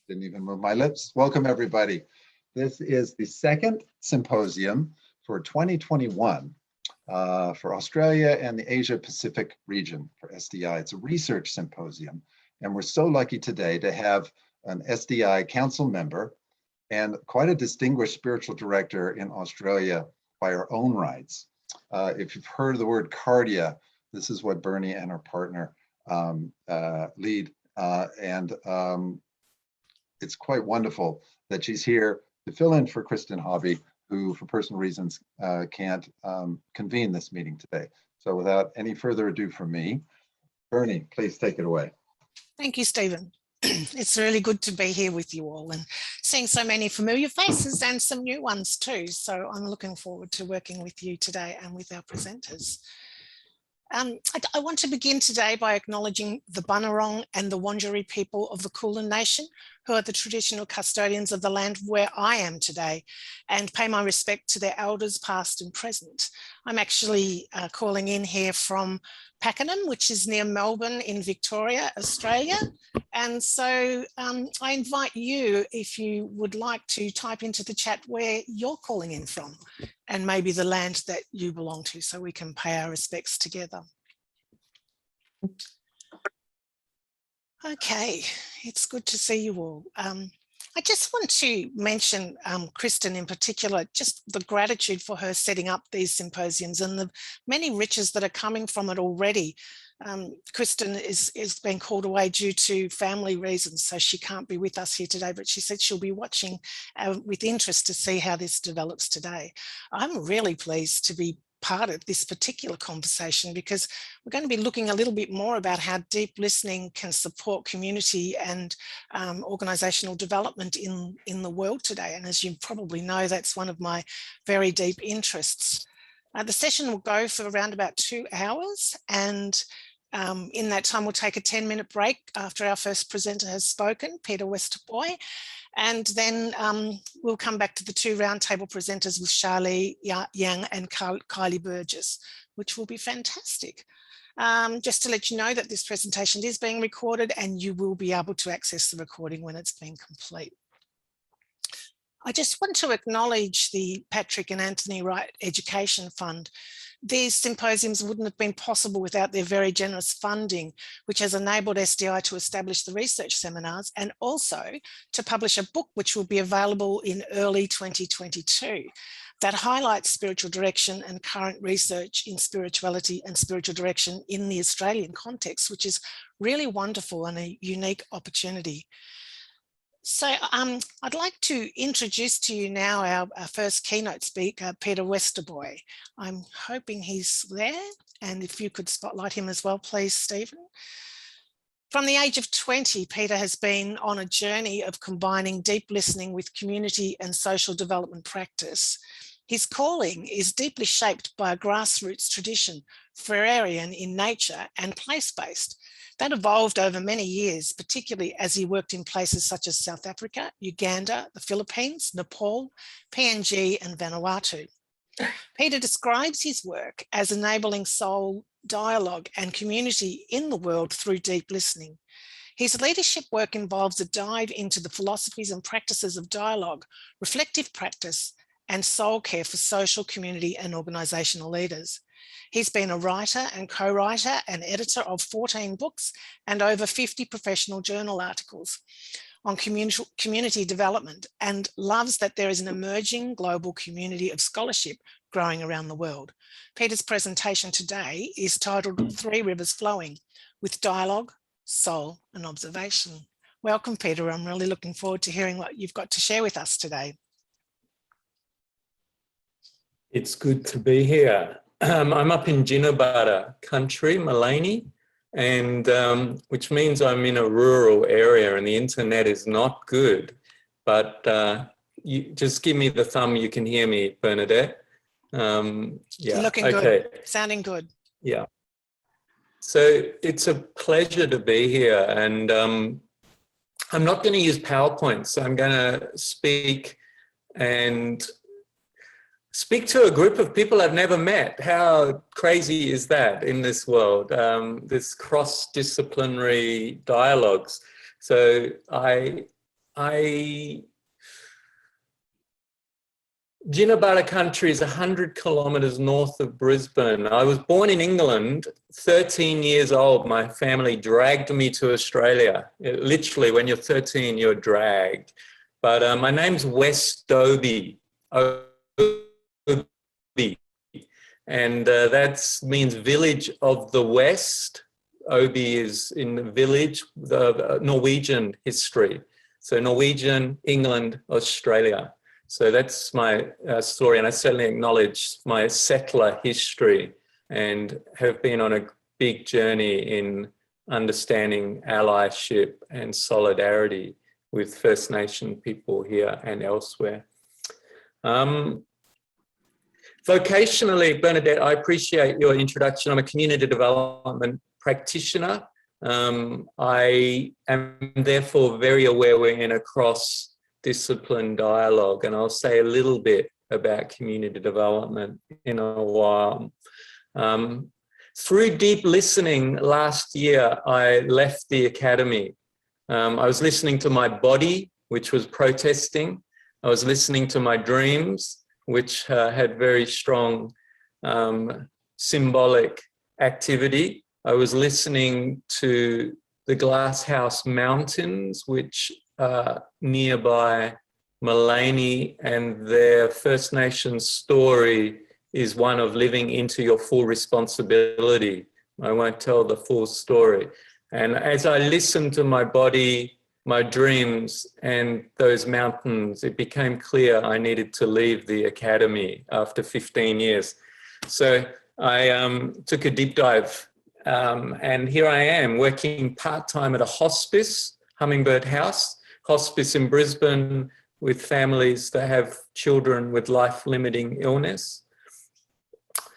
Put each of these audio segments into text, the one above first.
Didn't even move my lips. Welcome, everybody. This is the second symposium for 2021 for Australia and the Asia Pacific region for SDI. It's a research symposium, and we're so lucky today to have an SDI council member and quite a distinguished spiritual director in Australia by our own rights. If you've heard of the word cardia, this is what Bernie and her partner lead, it's quite wonderful that she's here to fill in for Kristen Hobby, who for personal reasons can't convene this meeting today. So without any further ado from me, Bernie, please take it away. Thank you, Stephen. It's really good to be here with you all and seeing so many familiar faces and some new ones too. So I'm looking forward to working with you today and with our presenters. I want to begin today by acknowledging the Bunurong and the Wurundjeri people of the Kulin Nation, who are the traditional custodians of the land where I am today, and pay my respect to their elders past and present. I'm actually calling in here from Pakenham, which is near Melbourne in Victoria, Australia. And so I invite you, if you would like to type into the chat where you're calling in from and maybe the land that you belong to, so we can pay our respects together. Okay, it's good to see you all. I just want to mention Kristen in particular, just the gratitude for her setting up these symposiums and the many riches that are coming from it already. Kristen is being called away due to family reasons, so she can't be with us here today, but she said she'll be watching with interest to see how this develops today. I'm really pleased to be part of this particular conversation because we're going to be looking a little bit more about how deep listening can support community and organisational development in the world today. And as you probably know, that's one of my very deep interests. The session will go for around about 2 hours, and in that time we'll take a 10-minute break after our first presenter has spoken, Peter Westerboy. And then we'll come back to the 2 roundtable presenters with Charlie Yang and Kylie Burgess, which will be fantastic. Just to let you know that this presentation is being recorded and you will be able to access the recording when it's been complete. I just want to acknowledge the Patrick and Anthony Wright Education Fund. These symposiums wouldn't have been possible without their very generous funding, which has enabled SDI to establish the research seminars and also to publish a book which will be available in early 2022 that highlights spiritual direction and current research in spirituality and spiritual direction in the Australian context, which is really wonderful and a unique opportunity. So I'd like to introduce to you now our first keynote speaker, Peter Westerboy. I'm hoping he's there, and if you could spotlight him as well, please, Stephen. From the age of 20, Peter has been on a journey of combining deep listening with community and social development practice. His calling is deeply shaped by a grassroots tradition, Freirean in nature and place-based, that evolved over many years, particularly as he worked in places such as South Africa, Uganda, the Philippines, Nepal, PNG and Vanuatu. Peter describes his work as enabling soul dialogue and community in the world through deep listening. His leadership work involves a dive into the philosophies and practices of dialogue, reflective practice, and soul care for social, community and organisational leaders. He's been a writer and co-writer and editor of 14 books and over 50 professional journal articles on community development, and loves that there is an emerging global community of scholarship growing around the world. Peter's presentation today is titled 3 Rivers Flowing, with dialogue, soul and observation. Welcome, Peter. I'm really looking forward to hearing what you've got to share with us today. It's good to be here. I'm up in Jinabara country, Malini, and which means I'm in a rural area and the internet is not good. But you just give me the thumb, you can hear me, Bernadette. Yeah. Looking okay. Good, sounding good. Yeah. So it's a pleasure to be here, and I'm not going to use PowerPoint, so I'm going to speak to a group of people I've never met. How crazy is that in this world, this cross-disciplinary dialogues? So Jinnabara country is 100 kilometres north of Brisbane. I was born in England, 13 years old. My family dragged me to Australia. Literally, when you're 13, you're dragged. But my name's Westoby, and that means village of the West. Obi is in the village, the Norwegian history. So Norwegian, England, Australia. So that's my story, and I certainly acknowledge my settler history and have been on a big journey in understanding allyship and solidarity with First Nation people here and elsewhere. Vocationally, Bernadette, I appreciate your introduction. I'm a community development practitioner. I am therefore very aware we're in a cross-discipline dialogue, and I'll say a little bit about community development in a while. Through deep listening last year, I left the academy. I was listening to my body, which was protesting. I was listening to my dreams, which had very strong symbolic activity. I was listening to the Glasshouse Mountains, which are nearby Maleny, and their First Nations story is one of living into your full responsibility. I won't tell the full story. And as I listened to my body, my dreams, and those mountains, it became clear I needed to leave the academy after 15 years. So I took a deep dive. And here I am working part-time at a hospice, Hummingbird House, hospice in Brisbane, with families that have children with life-limiting illness,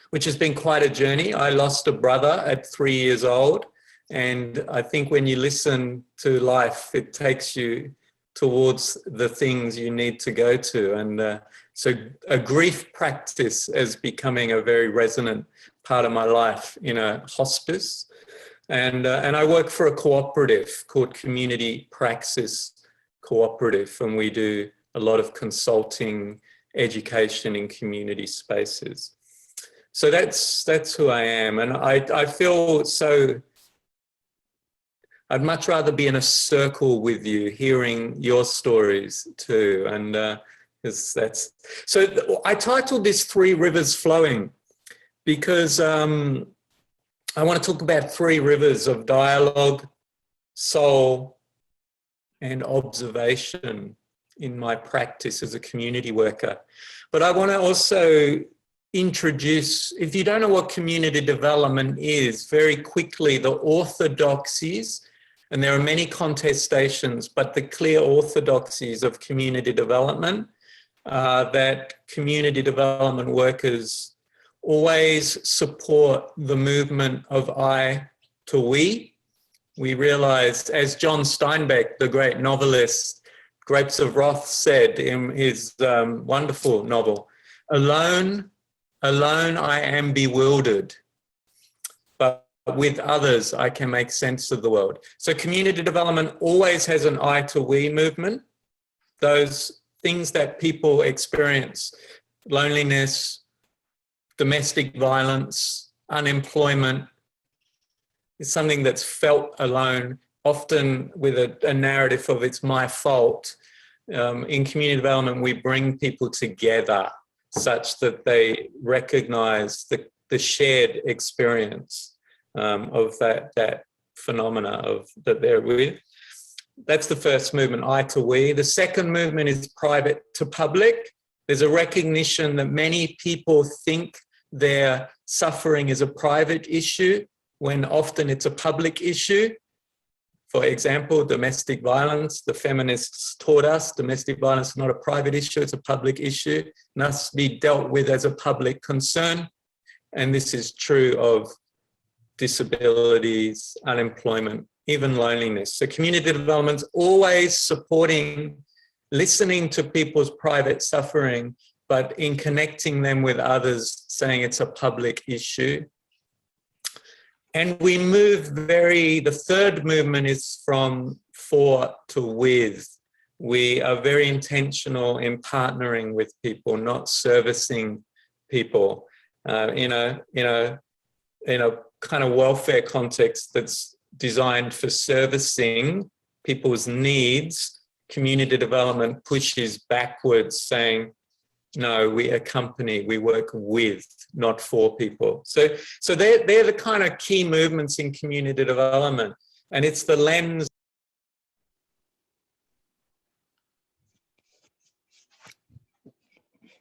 which has been quite a journey. I lost a brother at 3 years old, and I think when you listen to life, it takes you towards the things you need to go to. And so a grief practice is becoming a very resonant part of my life in a hospice. And I work for a cooperative called Community Praxis Cooperative, and we do a lot of consulting, education in community spaces. So that's who I am. And I feel so, I'd much rather be in a circle with you, hearing your stories too. And so I titled this 3 Rivers Flowing because I want to talk about 3 rivers of dialogue, soul, and observation in my practice as a community worker. But I want to also introduce, if you don't know what community development is, very quickly, the orthodoxies, and there are many contestations, but the clear orthodoxies of community development are that community development workers always support the movement of I to we. We realize, as John Steinbeck, the great novelist, Grapes of Wrath said in his wonderful novel, alone I am bewildered, but with others I can make sense of the world. So community development always has an I to we movement. Those things that people experience, loneliness, domestic violence, unemployment, is something that's felt alone, often with a narrative of it's my fault. In community development, we bring people together such that they recognize the shared experience of that phenomena that they're with. That's the first movement, I to we. The second movement is private to public. There's a recognition that many people think their suffering is a private issue when often it's a public issue. For example, domestic violence, the feminists taught us domestic violence is not a private issue, it's a public issue, must be dealt with as a public concern. And this is true of disabilities, unemployment, even loneliness. So community development's always supporting, listening to people's private suffering, but in connecting them with others, saying it's a public issue. And we move the third movement is from for to with. We are very intentional in partnering with people, not servicing people in a kind of welfare context that's designed for servicing people's needs. Community development pushes backwards, saying, no, we accompany, we work with, not for people. So they're the kind of key movements in community development. And it's the lens.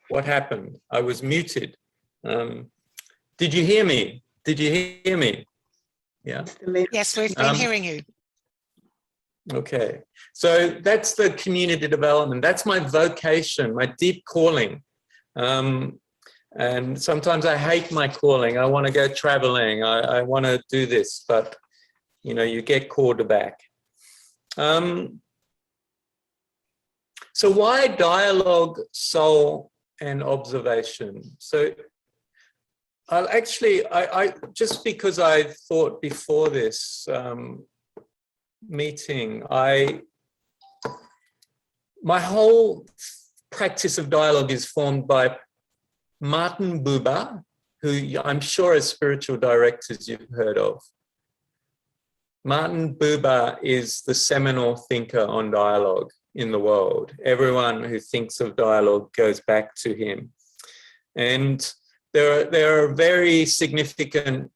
What happened? I was muted. Did you hear me? Did you hear me? Yeah. Yes, we've been hearing you. Okay, so that's the community development. That's my vocation, my deep calling. And sometimes I hate my calling. I want to go traveling. I want to do this, but you know, you get called back. So why dialogue, soul, and observation? So I'll actually, I just because I thought before this meeting, my whole practice of dialogue is formed by Martin Buber, who I'm sure as spiritual directors you've heard of. Martin Buber is the seminal thinker on dialogue in the world. Everyone who thinks of dialogue goes back to him. And there are very significant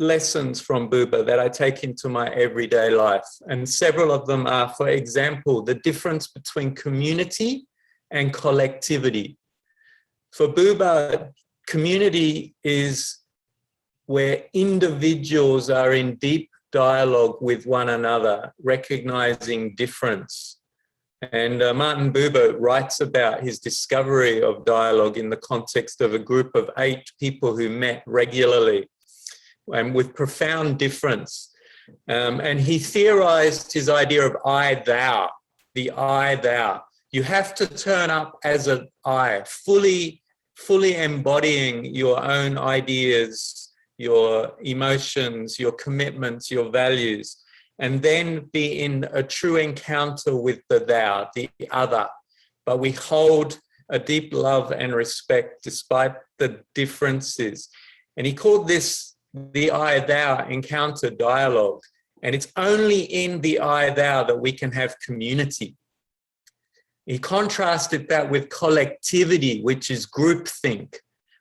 lessons from Buber that I take into my everyday life. And several of them are, for example, the difference between community and collectivity. For Buber, community is where individuals are in deep dialogue with one another, recognizing difference. And Martin Buber writes about his discovery of dialogue in the context of a group of 8 people who met regularly and with profound difference. And he theorized his idea of I, thou, the I, thou. You have to turn up as an I, fully embodying your own ideas, your emotions, your commitments, your values, and then be in a true encounter with the thou, the other. But we hold a deep love and respect despite the differences. And he called this the I-thou encounter dialogue. And it's only in the I-thou that we can have community. He contrasted that with collectivity, which is groupthink,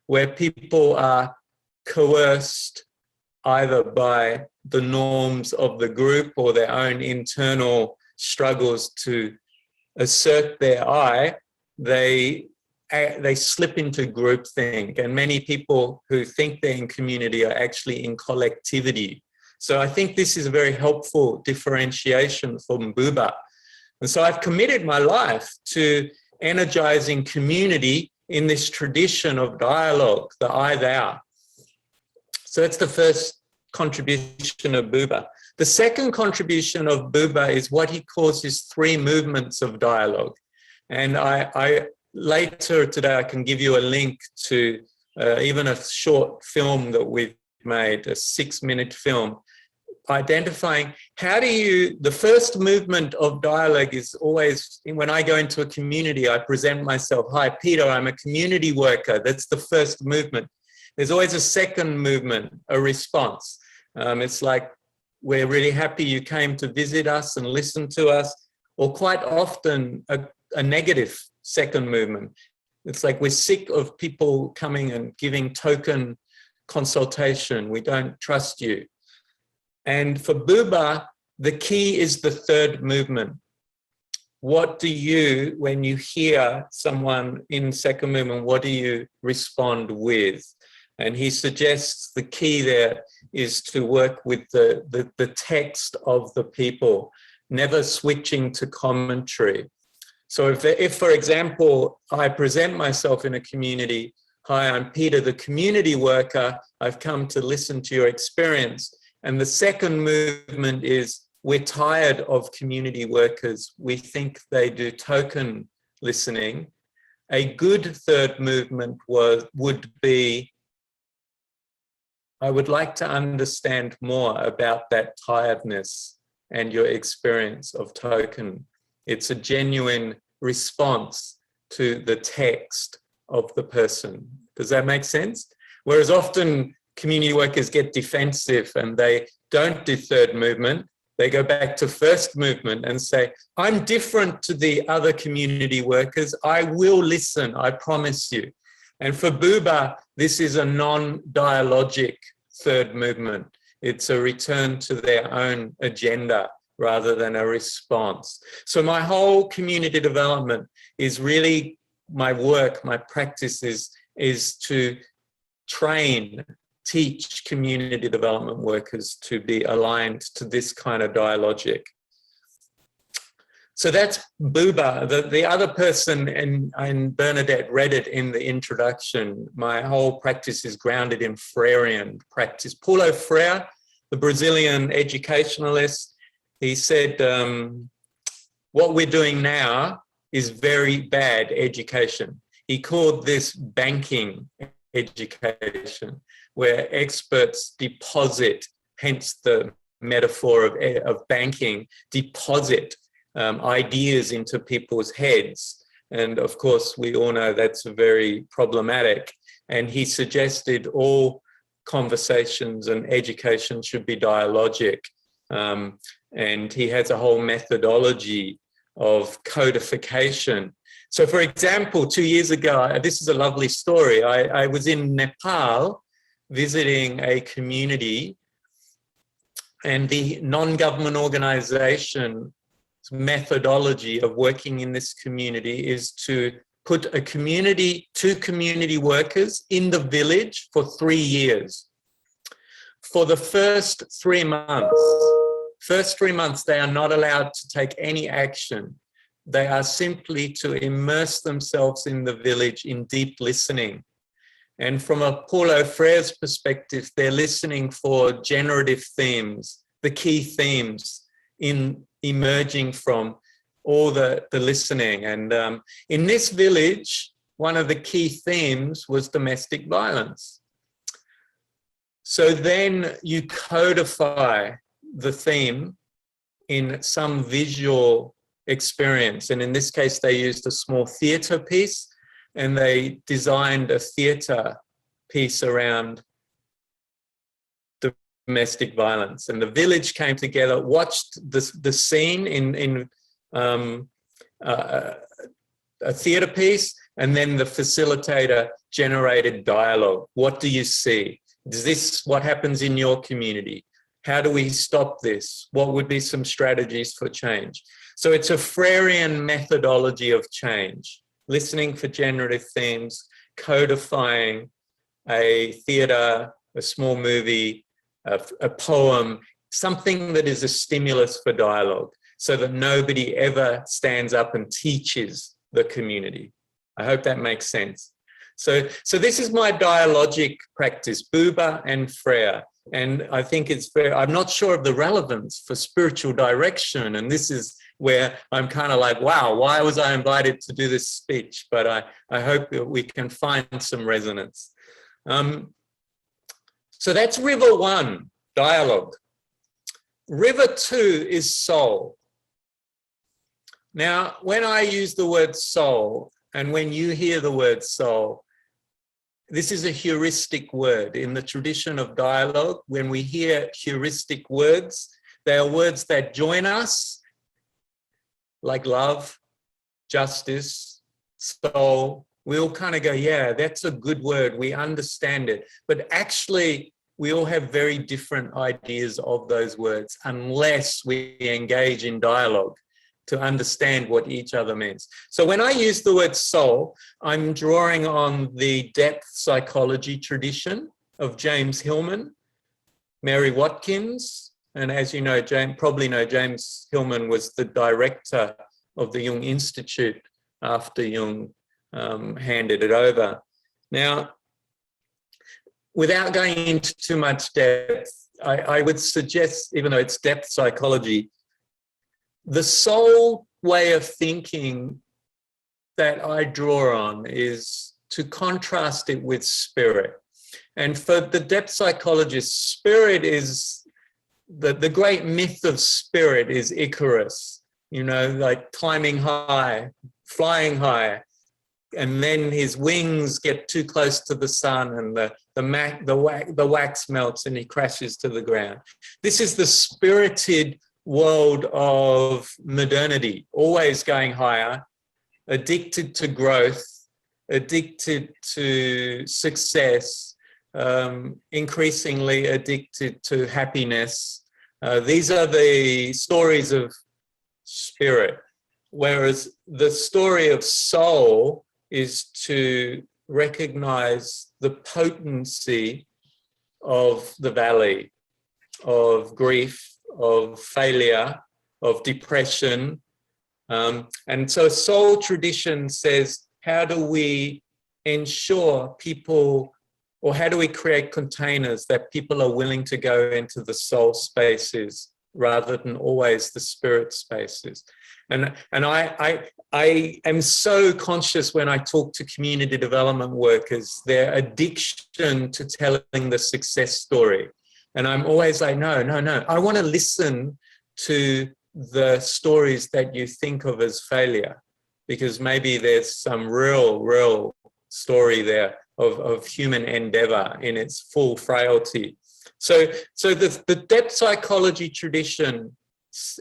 where people are coerced either by the norms of the group or their own internal struggles to assert their I. They slip into groupthink, and many people who think they're in community are actually in collectivity. So I think this is a very helpful differentiation from Buber. And so I've committed my life to energizing community in this tradition of dialogue, the I-thou. So that's the first contribution of Buber. The second contribution of Buber is what he calls his 3 movements of dialogue. And I later today, I can give you a link to even a short film that we've made, a 6-minute film, identifying how do you, the first movement of dialogue is always, when I go into a community, I present myself, hi, Peter, I'm a community worker. That's the first movement. There's always a second movement, a response. It's like, we're really happy you came to visit us and listen to us, or quite often a negative second movement. It's like, we're sick of people coming and giving token consultation. We don't trust you. And for Buber, the key is the third movement. What do you, when you hear someone in second movement, what do you respond with? And he suggests the key there is to work with the text of the people, never switching to commentary. So if, for example, I present myself in a community, hi, I'm Peter, the community worker, I've come to listen to your experience. And the second movement is, we're tired of community workers. We think they do token listening. A good third movement would be, I would like to understand more about that tiredness and your experience of token. It's a genuine response to the text of the person. Does that make sense? Whereas often community workers get defensive and they don't do third movement. They go back to first movement and say, I'm different to the other community workers. I will listen, I promise you. And for Buba, this is a non-dialogic third movement. It's a return to their own agenda rather than a response. So my whole community development is really my work, my practice is to train, teach community development workers to be aligned to this kind of dialogic. So that's Buba. The other person, and Bernadette read it in the introduction, my whole practice is grounded in Freirean practice. Paulo Freire, the Brazilian educationalist, he said, what we're doing now is very bad education. He called this banking education, where experts deposit, hence the metaphor of banking, deposit ideas into people's heads. And of course, we all know that's very problematic. And he suggested all conversations and education should be dialogic. And he has a whole methodology of codification. So for example, 2 years ago, this is a lovely story. I was in Nepal visiting a community, and the non-government organization's methodology of working in this community is to put two community workers in the village for 3 years. For the first 3 months, they are not allowed to take any action. They are simply to immerse themselves in the village in deep listening. And from a Paulo Freire's perspective, they're listening for generative themes, the key themes in emerging from all the listening. And in this village, one of the key themes was domestic violence. So then you codify the theme in some visual experience. And in this case, they used a small theatre piece, and they designed a theatre piece around domestic violence. And the village came together, watched the scene in a theatre piece, and then the facilitator generated dialogue. What do you see? Is this what happens in your community? How do we stop this? What would be some strategies for change? So it's a Freirean methodology of change, listening for generative themes, codifying a theatre, a small movie, a poem, something that is a stimulus for dialogue, so that nobody ever stands up and teaches the community. I hope that makes sense. So this is my dialogic practice, Buba and Freire. And I think it's very, I'm not sure of the relevance for spiritual direction. And this is where I'm kind of like, wow, why was I invited to do this speech? But I hope that we can find some resonance. So that's River 1, dialogue. River 2 is soul. Now, when I use the word soul, and when you hear the word soul, this is a heuristic word. In the tradition of dialogue, when we hear heuristic words, they are words that join us, like love, justice, soul. We all kind of go, yeah, that's a good word. We understand it. But actually, we all have very different ideas of those words unless we engage in dialogue to understand what each other means. So when I use the word soul, I'm drawing on the depth psychology tradition of James Hillman, Mary Watkins, and as you know, probably know, James Hillman was the director of the Jung Institute after Jung handed it over. Now, without going into too much depth, I would suggest, even though it's depth psychology, the soul way of thinking that I draw on is to contrast it with spirit. And for the depth psychologist, spirit is, the great myth of spirit is Icarus, you know, like climbing high, flying high, and then his wings get too close to the sun and the wax melts and he crashes to the ground. This is the spirited world of modernity, always going higher, addicted to growth, addicted to success, increasingly addicted to happiness. These are the stories of spirit, whereas the story of soul is to recognize the potency of the valley, of grief, of failure, of depression. And so soul tradition says, how do we ensure people, or how do we create containers that people are willing to go into the soul spaces rather than always the spirit spaces? And I am so conscious when I talk to community development workers, their addiction to telling the success story. And I'm always like, no. I want to listen to the stories that you think of as failure, because maybe there's some real story there of human endeavor in its full frailty. So the depth psychology tradition,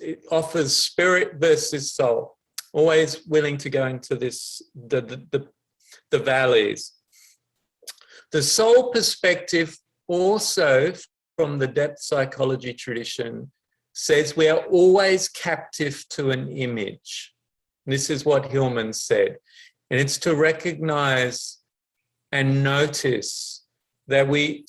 it offers spirit versus soul, always willing to go into this, the valleys. The soul perspective also from the depth psychology tradition says we are always captive to an image. This is what Hillman said. And it's to recognize and notice that we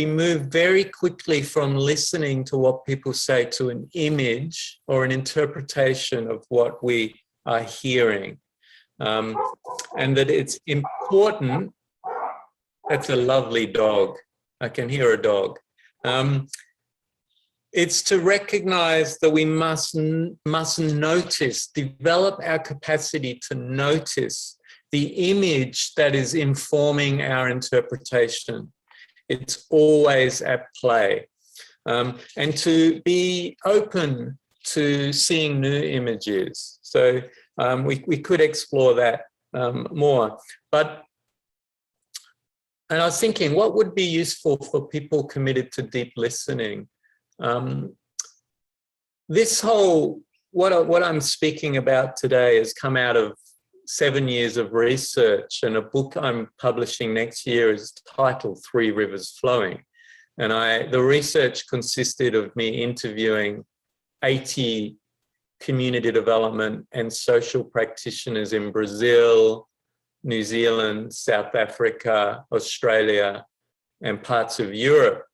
move very quickly from listening to what people say to an image or an interpretation of what we are hearing. And that it's important. That's a lovely dog. I can hear a dog. It's to recognize that we must notice, develop our capacity to notice the image that is informing our interpretation. It's always at play. And to be open to seeing new images. So we could explore that more. And I was thinking, what would be useful for people committed to deep listening? This whole, what I'm speaking about today has come out of 7 years of research, and a book I'm publishing next year is titled 3 Rivers Flowing. And the research consisted of me interviewing 80 community development and social practitioners in Brazil, New Zealand, South Africa, Australia, and parts of Europe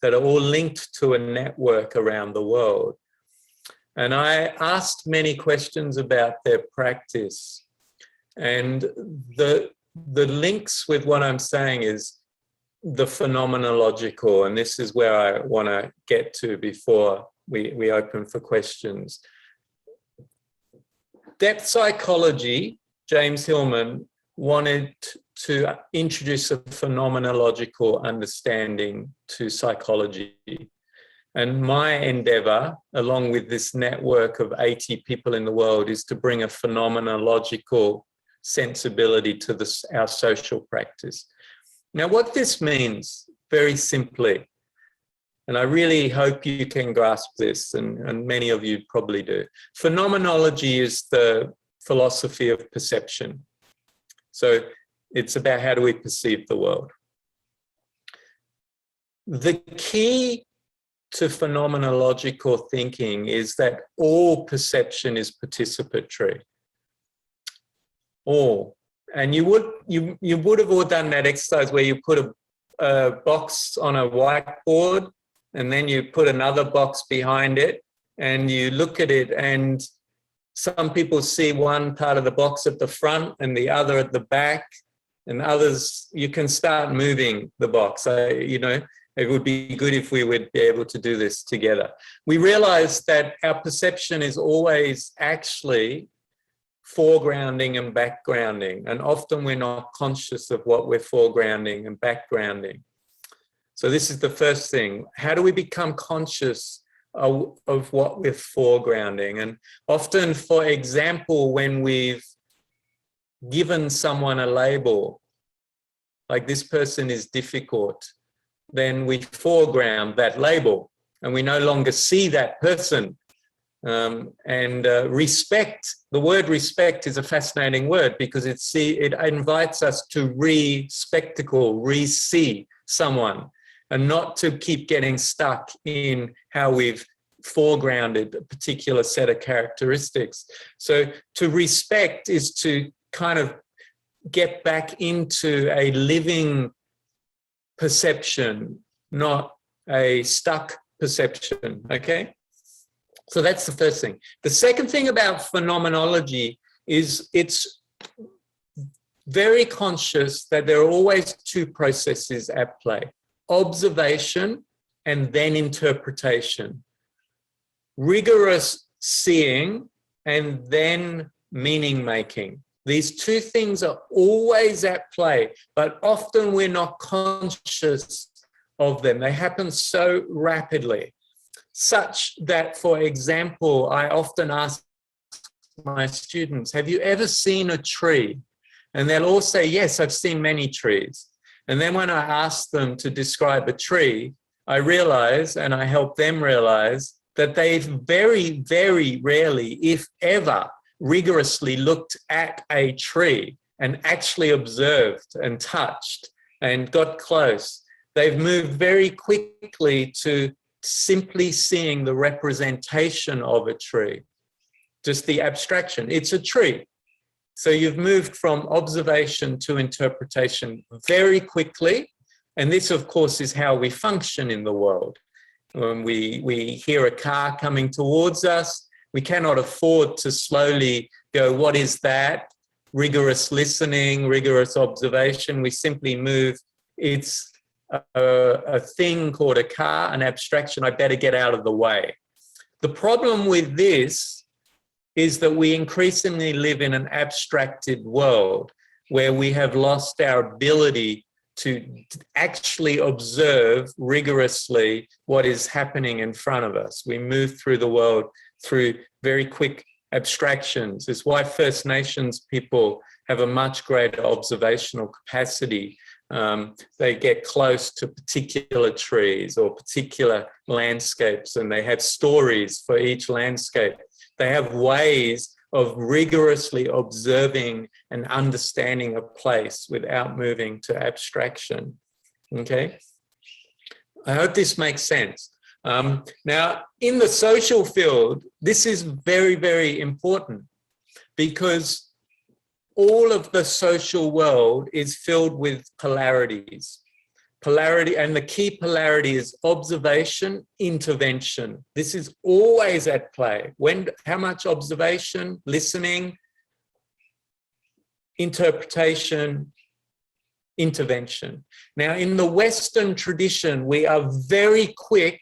that are all linked to a network around the world. And I asked many questions about their practice. And the links with what I'm saying is the phenomenological, and this is where I want to get to before we open for questions. Depth psychology, James Hillman wanted to introduce a phenomenological understanding to psychology. And my endeavor, along with this network of 80 people in the world, is to bring a phenomenological sensibility to our social practice. Now, what this means, very simply, and I really hope you can grasp this, and many of you probably do. Phenomenology is the philosophy of perception. So it's about how do we perceive the world. The key to phenomenological thinking is that all perception is participatory. All. And you would have all done that exercise where you put a box on a whiteboard and then you put another box behind it and you look at it, and some people see one part of the box at the front and the other at the back, and others, you can start moving the box. It would be good if we would be able to do this together. We realize that our perception is always actually foregrounding and backgrounding, and often we're not conscious of what we're foregrounding and backgrounding. So this is the first thing. How do we become conscious of what we're foregrounding. And often, for example, when we've given someone a label, like this person is difficult, then we foreground that label and we no longer see that person. Respect, the word respect is a fascinating word because it invites us to re-spectacle, re-see someone, and not to keep getting stuck in how we've foregrounded a particular set of characteristics. So to respect is to kind of get back into a living perception, not a stuck perception, okay? So that's the first thing. The second thing about phenomenology is it's very conscious that there are always two processes at play: observation and then interpretation. Rigorous seeing and then meaning making. These two things are always at play, but often we're not conscious of them. They happen so rapidly, such that, for example, I often ask my students, have you ever seen a tree? And they'll all say, yes, I've seen many trees. And then when I ask them to describe a tree, I realize, and I help them realize, that they've very, very rarely, if ever, rigorously looked at a tree and actually observed and touched and got close. They've moved very quickly to simply seeing the representation of a tree, just the abstraction. It's a tree. So you've moved from observation to interpretation very quickly. And this, of course, is how we function in the world. When we hear a car coming towards us, we cannot afford to slowly go, what is that? Rigorous listening, rigorous observation. We simply move. It's a thing called a car, an abstraction. I better get out of the way. The problem with this is that we increasingly live in an abstracted world where we have lost our ability to actually observe rigorously what is happening in front of us. We move through the world through very quick abstractions. It's why First Nations people have a much greater observational capacity. They get close to particular trees or particular landscapes, and they have stories for each landscape. They have ways of rigorously observing and understanding a place without moving to abstraction. Okay? I hope this makes sense. Now, in the social field, this is very, very important because all of the social world is filled with polarities. Polarity, and the key polarity is observation, intervention. This is always at play. How much observation, listening, interpretation, intervention. Now, in the Western tradition, we are very quick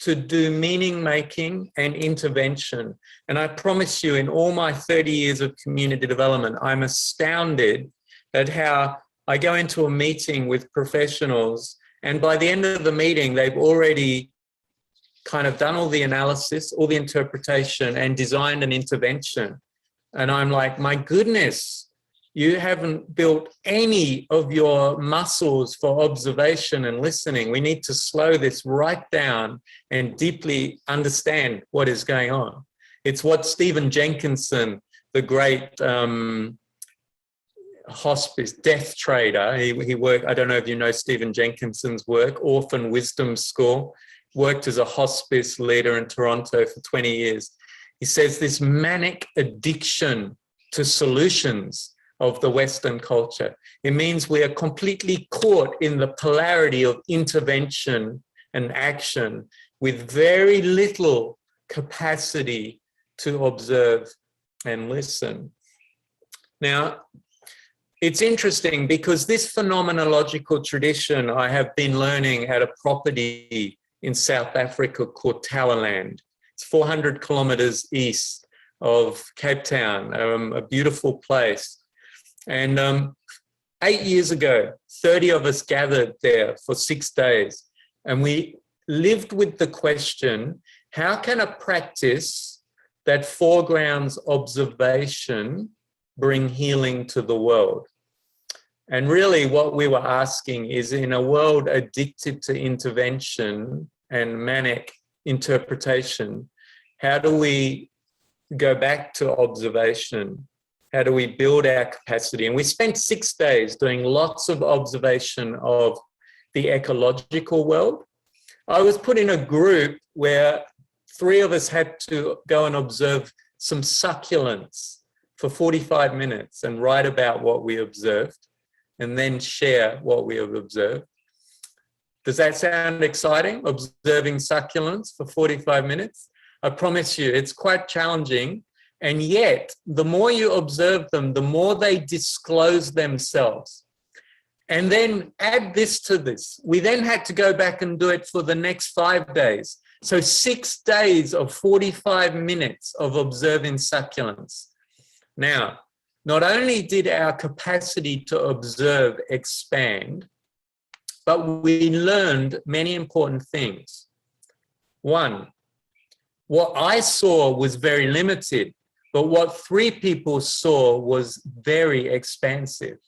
to do meaning making and intervention. And I promise you, in all my 30 years of community development, I'm astounded at how I go into a meeting with professionals, and by the end of the meeting, they've already kind of done all the analysis, all the interpretation, and designed an intervention. And I'm like, my goodness, you haven't built any of your muscles for observation and listening. We need to slow this right down and deeply understand what is going on. It's what Stephen Jenkinson, the great hospice death trader, he worked, I don't know if you know Stephen Jenkinson's work, Orphan Wisdom School, worked as a hospice leader in Toronto for 20 years. He says this manic addiction to solutions of the Western culture. It means we are completely caught in the polarity of intervention and action with very little capacity to observe and listen. Now, it's interesting because this phenomenological tradition I have been learning at a property in South Africa called Towerland. It's 400 kilometers east of Cape Town, a beautiful place. And 8 years ago, 30 of us gathered there for 6 days, and we lived with the question, how can a practice that foregrounds observation bring healing to the world? And really what we were asking is, in a world addicted to intervention and manic interpretation, how do we go back to observation? How do we build our capacity? And we spent 6 days doing lots of observation of the ecological world. I was put in a group where 3 of us had to go and observe some succulents for 45 minutes and write about what we observed and then share what we have observed. Does that sound exciting, observing succulents for 45 minutes? I promise you, it's quite challenging. And yet, the more you observe them, the more they disclose themselves. And then add this to this. We then had to go back and do it for the next 5 days. So 6 days of 45 minutes of observing succulents. Now, not only did our capacity to observe expand, but we learned many important things. One, what I saw was very limited, but what 3 people saw was very expansive,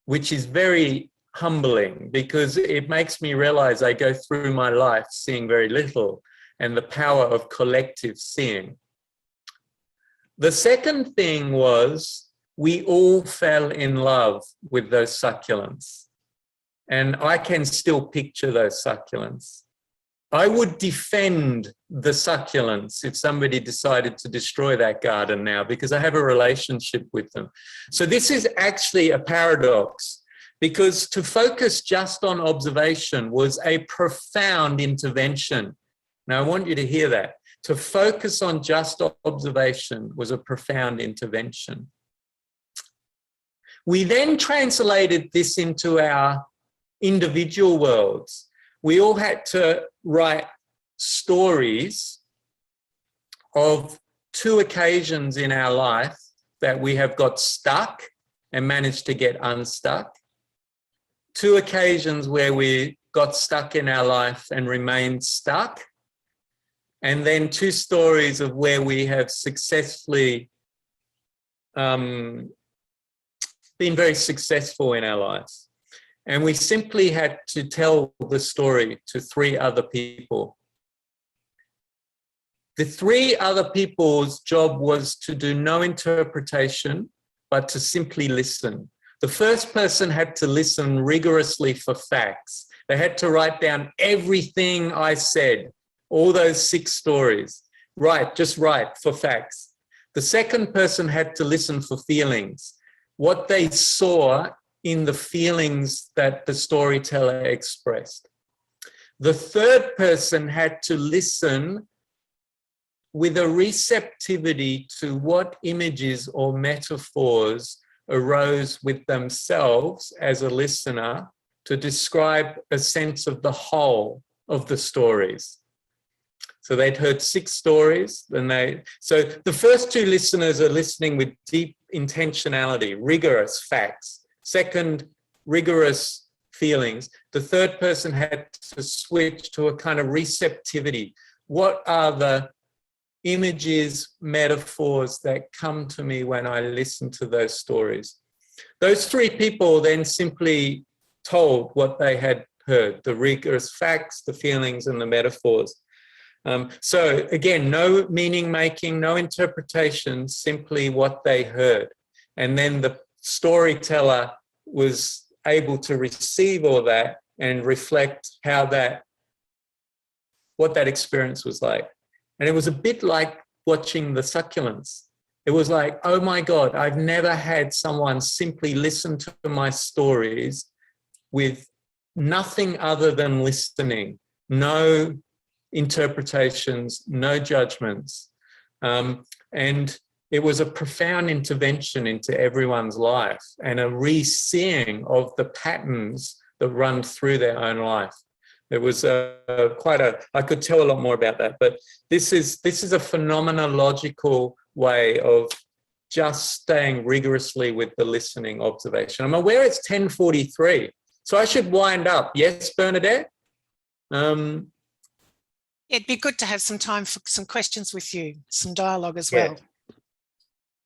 which is very humbling because it makes me realize I go through my life seeing very little, and the power of collective seeing. The second thing was we all fell in love with those succulents, and I can still picture those succulents. I would defend the succulents if somebody decided to destroy that garden now, because I have a relationship with them. So this is actually a paradox, because to focus just on observation was a profound intervention. Now, I want you to hear that. To focus on just observation was a profound intervention. We then translated this into our individual worlds. We all had to write stories of 2 occasions in our life that we have got stuck and managed to get unstuck. 2 occasions where we got stuck in our life and remained stuck. And then 2 stories of where we have successfully been very successful in our lives. And we simply had to tell the story to 3 other people. The 3 other people's job was to do no interpretation, but to simply listen. The first person had to listen rigorously for facts. They had to write down everything I said, all those 6 stories. Just write for facts. The second person had to listen for feelings, what they saw in the feelings that the storyteller expressed. The third person had to listen with a receptivity to what images or metaphors arose with themselves as a listener to describe a sense of the whole of the stories. So they'd heard 6 stories, so the first 2 listeners are listening with deep intentionality, rigorous facts. Second, rigorous feelings. The third person had to switch to a kind of receptivity. What are the images, metaphors that come to me when I listen to those stories? Those 3 people then simply told what they had heard, the rigorous facts, the feelings, and the metaphors. So again, no meaning making, no interpretation, simply what they heard. And then the storyteller was able to receive all that and reflect what that experience was like. And it was a bit like watching the succulents. It was like, oh my God, I've never had someone simply listen to my stories with nothing other than listening, no interpretations, no judgments. And it was a profound intervention into everyone's life and a re-seeing of the patterns that run through their own life. It was I could tell a lot more about that, but this is a phenomenological way of just staying rigorously with the listening observation. I'm aware it's 10:43, so I should wind up. Yes, Bernadette? It'd be good to have some time for some questions with you, some dialogue as well.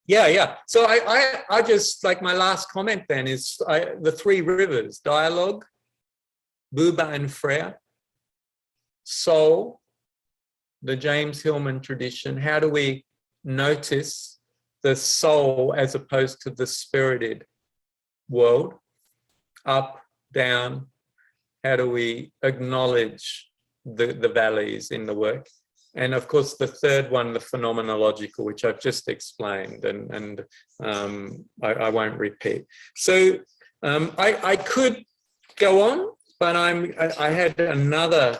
Yeah. So I just, like, my last comment then is the three rivers: dialogue, Buba and Freya, soul, the James Hillman tradition. How do we notice the soul as opposed to the spirited world? Up, down. How do we acknowledge the valleys in the work? And of course, the third one, the phenomenological, which I've just explained, and I won't repeat. So I could go on, but I had another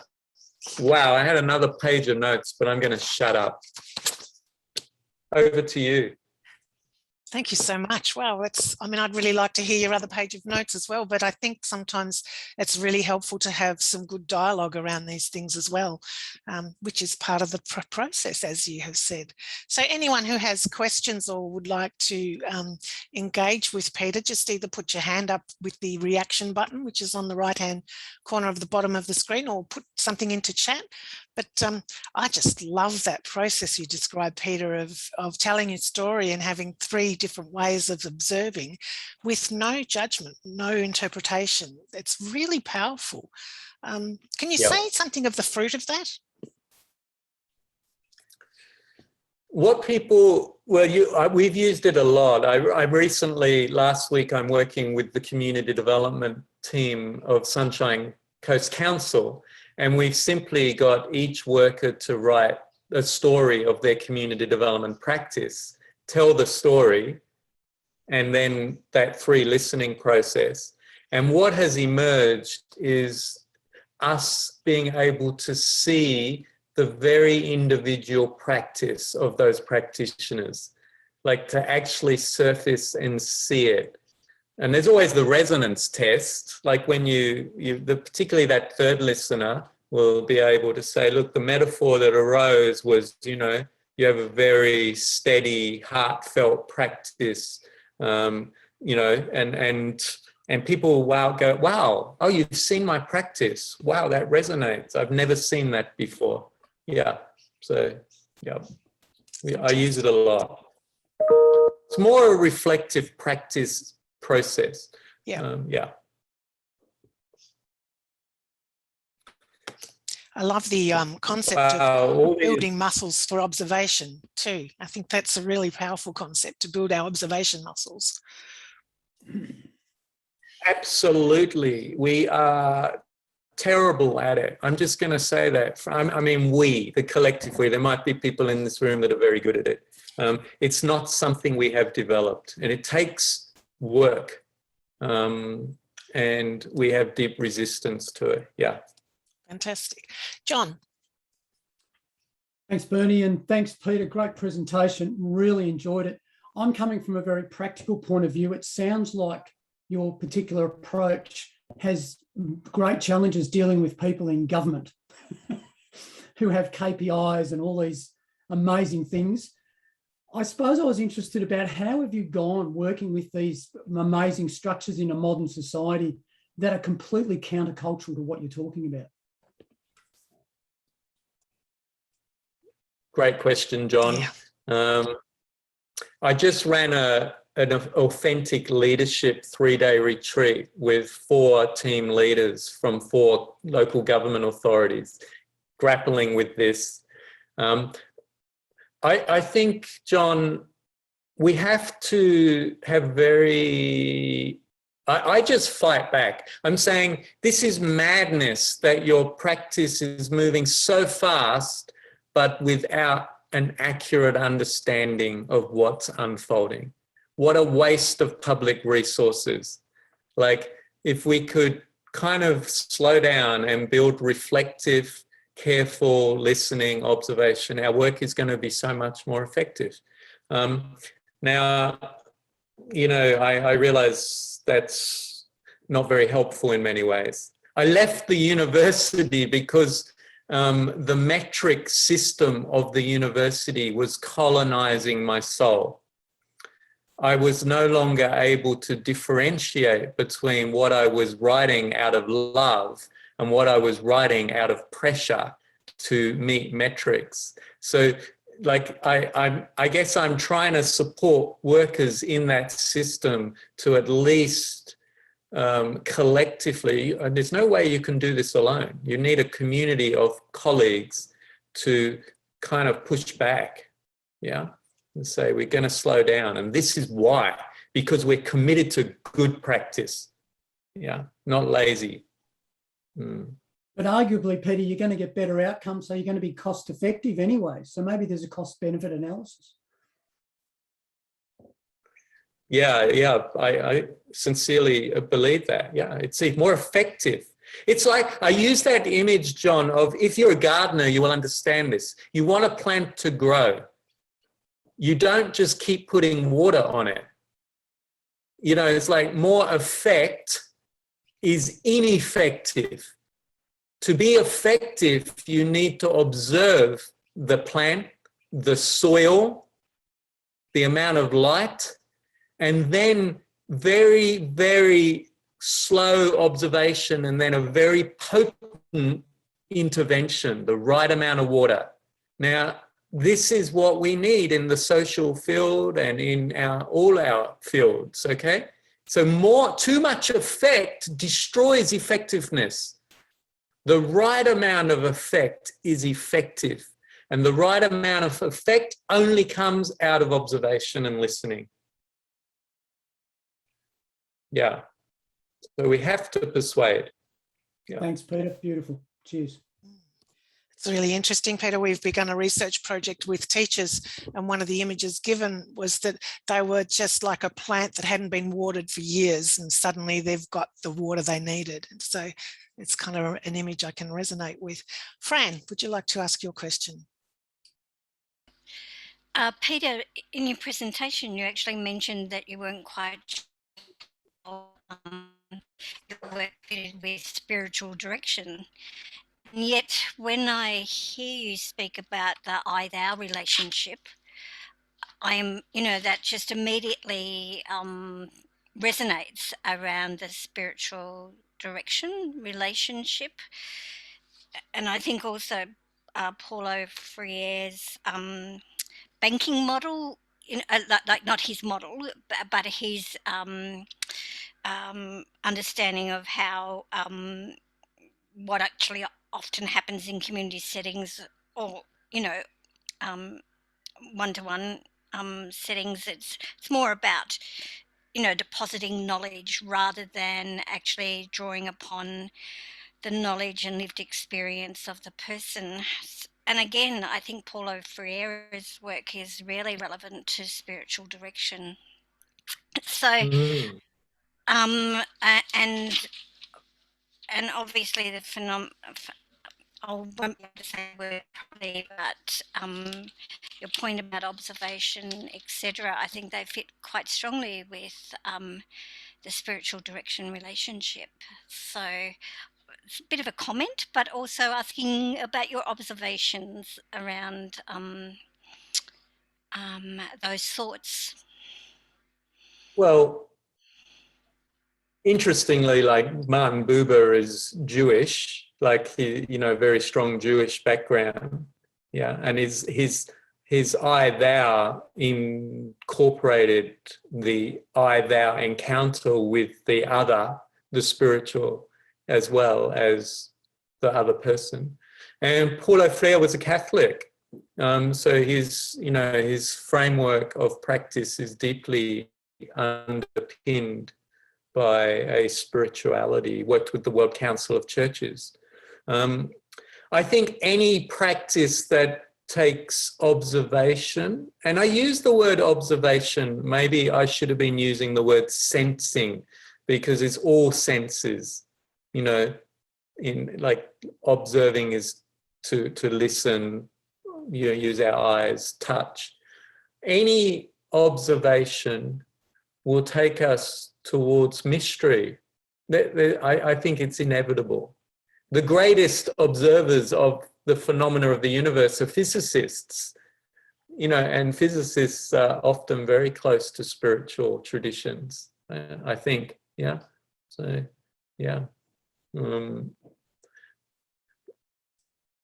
page of notes, but I'm going to shut up. Over to you. Thank you so much. Wow, I'd really like to hear your other page of notes as well, but I think sometimes it's really helpful to have some good dialogue around these things as well, which is part of the process, as you have said. So anyone who has questions or would like to engage with Peter, just either put your hand up with the reaction button, which is on the right-hand corner of the bottom of the screen, or put something into chat. But I just love that process you described, Peter, of telling your story and having three different ways of observing with no judgment, no interpretation. It's really powerful. Can you say something of the fruit of that? What people, we've used it a lot. I recently, last week, I'm working with the community development team of Sunshine Coast Council, and we've simply got each worker to write a story of their community development practice, tell the story, and then that free listening process. And what has emerged is us being able to see the very individual practice of those practitioners, like to actually surface and see it. And there's always the resonance test, like when particularly that third listener will be able to say, look, the metaphor that arose was, you have a very steady, heartfelt practice, and people go, wow, oh, you've seen my practice. Wow, that resonates. I've never seen that before. Yeah, so I use it a lot. It's more a reflective practice process. I love the concept of building muscles for observation too. I think that's a really powerful concept, to build our observation muscles. Absolutely. We are terrible at it. I'm just going to say that. We, the collective we, there might be people in this room that are very good at it. It's not something we have developed, and it takes work. And we have deep resistance to it. Yeah. Fantastic. John. Thanks, Bernie, and thanks, Peter. Great presentation. Really enjoyed it. I'm coming from a very practical point of view. It sounds like your particular approach has great challenges dealing with people in government who have KPIs and all these amazing things. I suppose I was interested about how have you gone working with these amazing structures in a modern society that are completely countercultural to what you're talking about? Great question, John. Yeah. I just ran an authentic leadership 3-day retreat with 4 team leaders from 4 local government authorities grappling with this. I think, John, we have to have I just fight back. I'm saying this is madness that your practice is moving so fast, but without an accurate understanding of what's unfolding. What a waste of public resources. Like, if we could kind of slow down and build reflective, careful listening, observation, our work is going to be so much more effective. Now, I realize that's not very helpful in many ways. I left the university because the metric system of the university was colonizing my soul. I was no longer able to differentiate between what I was writing out of love and what I was writing out of pressure to meet metrics. So like I guess I'm trying to support workers in that system to at least collectively, and there's no way you can do this alone. You need a community of colleagues to kind of push back, yeah, and say we're going to slow down, and this is why, because we're committed to good practice, yeah, not lazy. But arguably, Peter, you're going to get better outcomes, so you're going to be cost effective anyway. So maybe there's a cost benefit analysis. Yeah, I sincerely believe that. Yeah, it's more effective. It's like, I use that image, John, of if you're a gardener, you will understand this. You want a plant to grow. You don't just keep putting water on it. You know, it's like more effect is ineffective. To be effective, you need to observe the plant, the soil, the amount of light, and then very, very slow observation, and then a very potent intervention, the right amount of water. Now, this is what we need in the social field and in all our fields, okay? So too much effect destroys effectiveness. The right amount of effect is effective, and the right amount of effect only comes out of observation and listening. Yeah, so we have to persuade. Yeah. Thanks, Peter. Beautiful. Cheers. It's really interesting, Peter. We've begun a research project with teachers, and one of the images given was that they were just like a plant that hadn't been watered for years, and suddenly they've got the water they needed. And so it's kind of an image I can resonate with. Fran, would you like to ask your question? Peter, in your presentation, you actually mentioned that you weren't quite sure your work fitted with spiritual direction. And yet, when I hear you speak about the I-thou relationship, that just immediately resonates around the spiritual direction relationship. And I think also Paulo Freire's banking model, like not his model, but his understanding of how what actually often happens in community settings, or one-to-one settings. It's more about depositing knowledge rather than actually drawing upon the knowledge and lived experience of the person. And again, I think Paulo Freire's work is really relevant to spiritual direction. So, and obviously the phenomenon, I won't be able to say a word properly, but your point about observation, etc., I think they fit quite strongly with the spiritual direction relationship. So it's a bit of a comment, but also asking about your observations around those thoughts. Well, interestingly, like Martin Buber is Jewish, like he, very strong Jewish background. Yeah. And his I-thou incorporated the I-thou encounter with the other, the spiritual, as well as the other person. And Paulo Freire was a Catholic. So his framework of practice is deeply underpinned by a spirituality, worked with the World Council of Churches. I think any practice that takes observation, and I use the word observation, maybe I should have been using the word sensing, because it's all senses, in like observing is to listen, use our eyes, touch. Any observation will take us towards mystery. I think it's inevitable. The greatest observers of the phenomena of the universe are physicists, and physicists are often very close to spiritual traditions, I think, yeah. So, yeah.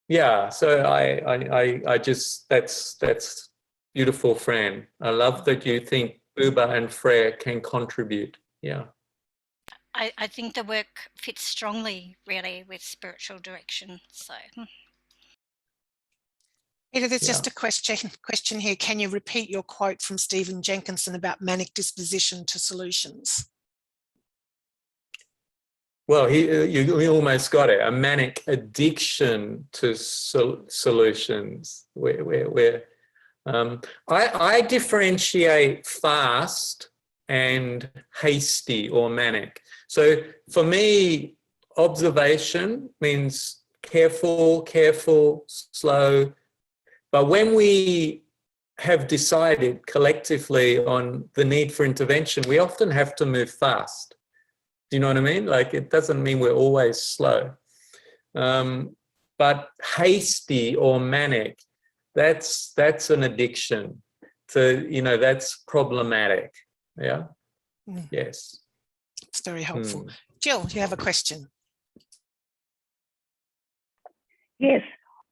Yeah, so I just, that's beautiful, Fran. I love that you think Buba and Freire can contribute. Yeah. I think the work fits strongly, really, with spiritual direction. So, Peter, there's Yeah. just a question here. Can you repeat your quote from Stephen Jenkinson about manic disposition to solutions? Well, you almost got it. A manic addiction to solutions. I differentiate fast and hasty or manic. So for me, observation means careful, slow. But when we have decided collectively on the need for intervention, we often have to move fast. Do you know what I mean? Like, it doesn't mean we're always slow. But hasty or manic, that's an addiction. So, that's problematic. Yeah. Yes. It's very helpful. Jill, you have a question? Yes.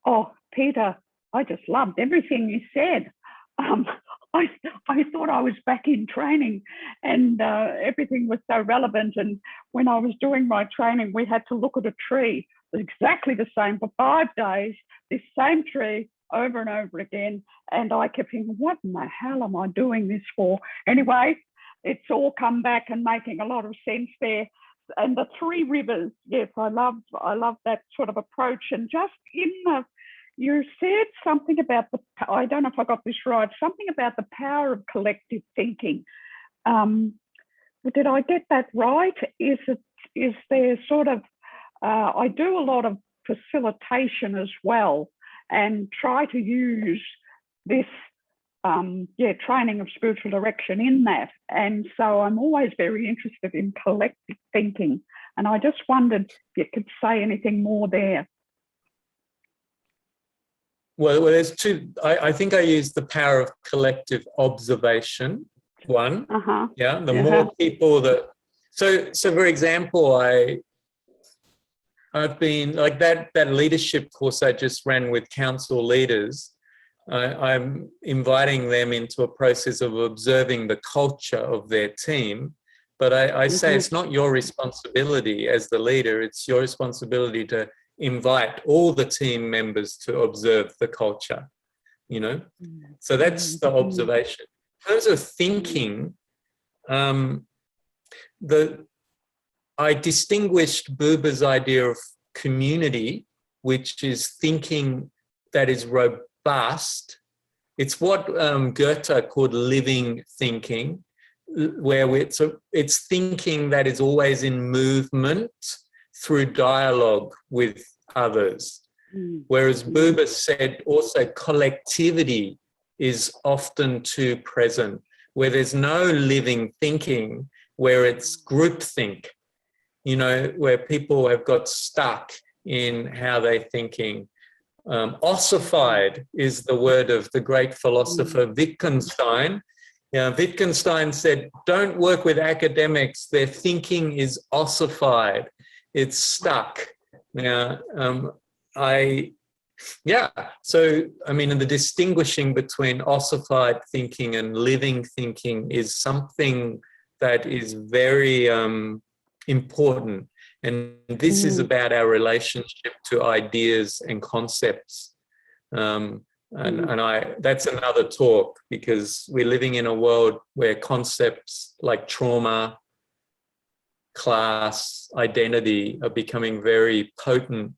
Oh, Peter, I just loved everything you said. I thought I was back in training, and everything was so relevant. And when I was doing my training, we had to look at a tree exactly the same for 5 days, this same tree over and over again. And I kept thinking, what in the hell am I doing this for? Anyway, it's all come back and making a lot of sense there. And the 3 rivers, yes, I love that sort of approach. And just you said something about I don't know if I got this right, something about the power of collective thinking. Did I get that right? Is there sort of, I do a lot of facilitation as well and try to use this, training of spiritual direction in that. And so I'm always very interested in collective thinking. And I just wondered if you could say anything more there. Well, there's 2. I think I used the power of collective observation. 1. Yeah. The more people that. So for example, I've been like that leadership course I just ran with council leaders. I'm inviting them into a process of observing the culture of their team. But I say it's not your responsibility as the leader. It's your responsibility to invite all the team members to observe the culture, So that's the observation. In terms of thinking, I distinguished Buber's idea of community, which is thinking that is robust. It's what Goethe called living thinking, where it's thinking that is always in movement through dialogue with others. Whereas Buber said also collectivity is often too present, where there's no living thinking, where it's groupthink, where people have got stuck in how they're thinking. Ossified is the word of the great philosopher Wittgenstein. Wittgenstein said, don't work with academics, their thinking is ossified. It's stuck. Now, so, the distinguishing between ossified thinking and living thinking is something that is very important. And this is about our relationship to ideas and concepts. That's another talk, because we're living in a world where concepts like trauma, class, identity are becoming very potent,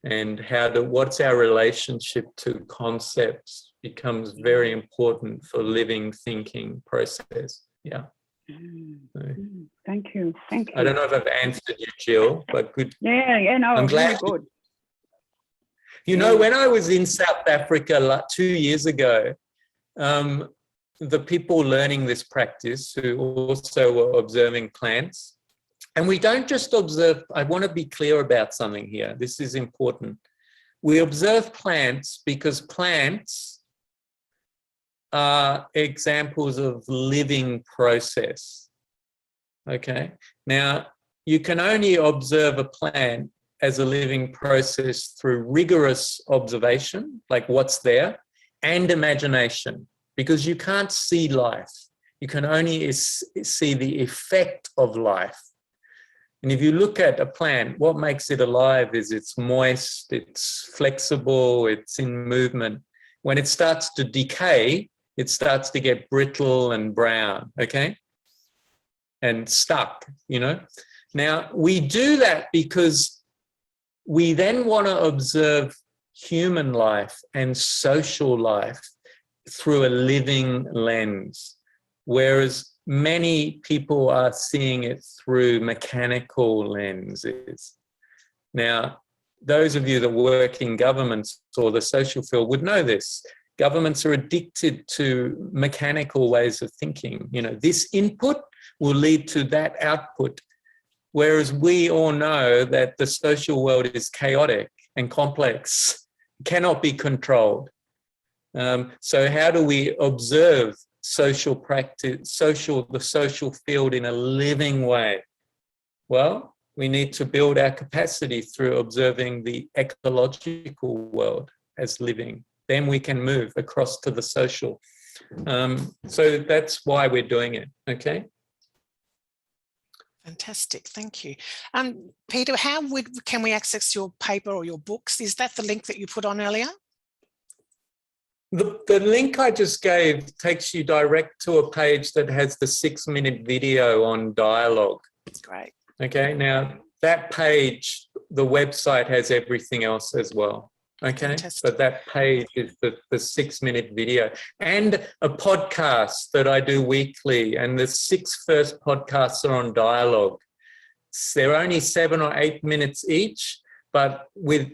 and what's our relationship to concepts becomes very important for living thinking process. Yeah. So, thank you. I don't know if I've answered you, Jill, but good. Yeah, no, I'm glad. Really good. When I was in South Africa 2 years ago, the people learning this practice who also were observing plants, and we don't just observe, I want to be clear about something here. This is important. We observe plants because plants are examples of living process. Okay. Now, you can only observe a plant as a living process through rigorous observation, like what's there, and imagination, because you can't see life. You can only see the effect of life. And if you look at a plant, what makes it alive is it's moist, it's flexible, it's in movement. When it starts to decay, it starts to get brittle and brown, okay? And stuck, you know? Now, we do that because we then want to observe human life and social life through a living lens, whereas many people are seeing it through mechanical lenses. Now, those of you that work in governments or the social field would know this. Governments are addicted to mechanical ways of thinking. You know, this input will lead to that output, whereas we all know that the social world is chaotic and complex, cannot be controlled. So how do we observe social practice, the social field in a living way? Well, we need to build our capacity through observing the ecological world as living. Then we can move across to the social. So that's why we're doing it, okay? Fantastic, thank you. Peter, how can we access your paper or your books? Is that the link that you put on earlier? The link I just gave takes you direct to a page that has the 6-minute video on dialogue. Great. Okay, now that page, the website has everything else as well. Okay, Fantastic. but that page is the 6-minute video and a podcast that I do weekly, and the 6 first podcasts are on dialogue. They're only 7 or 8 minutes each, but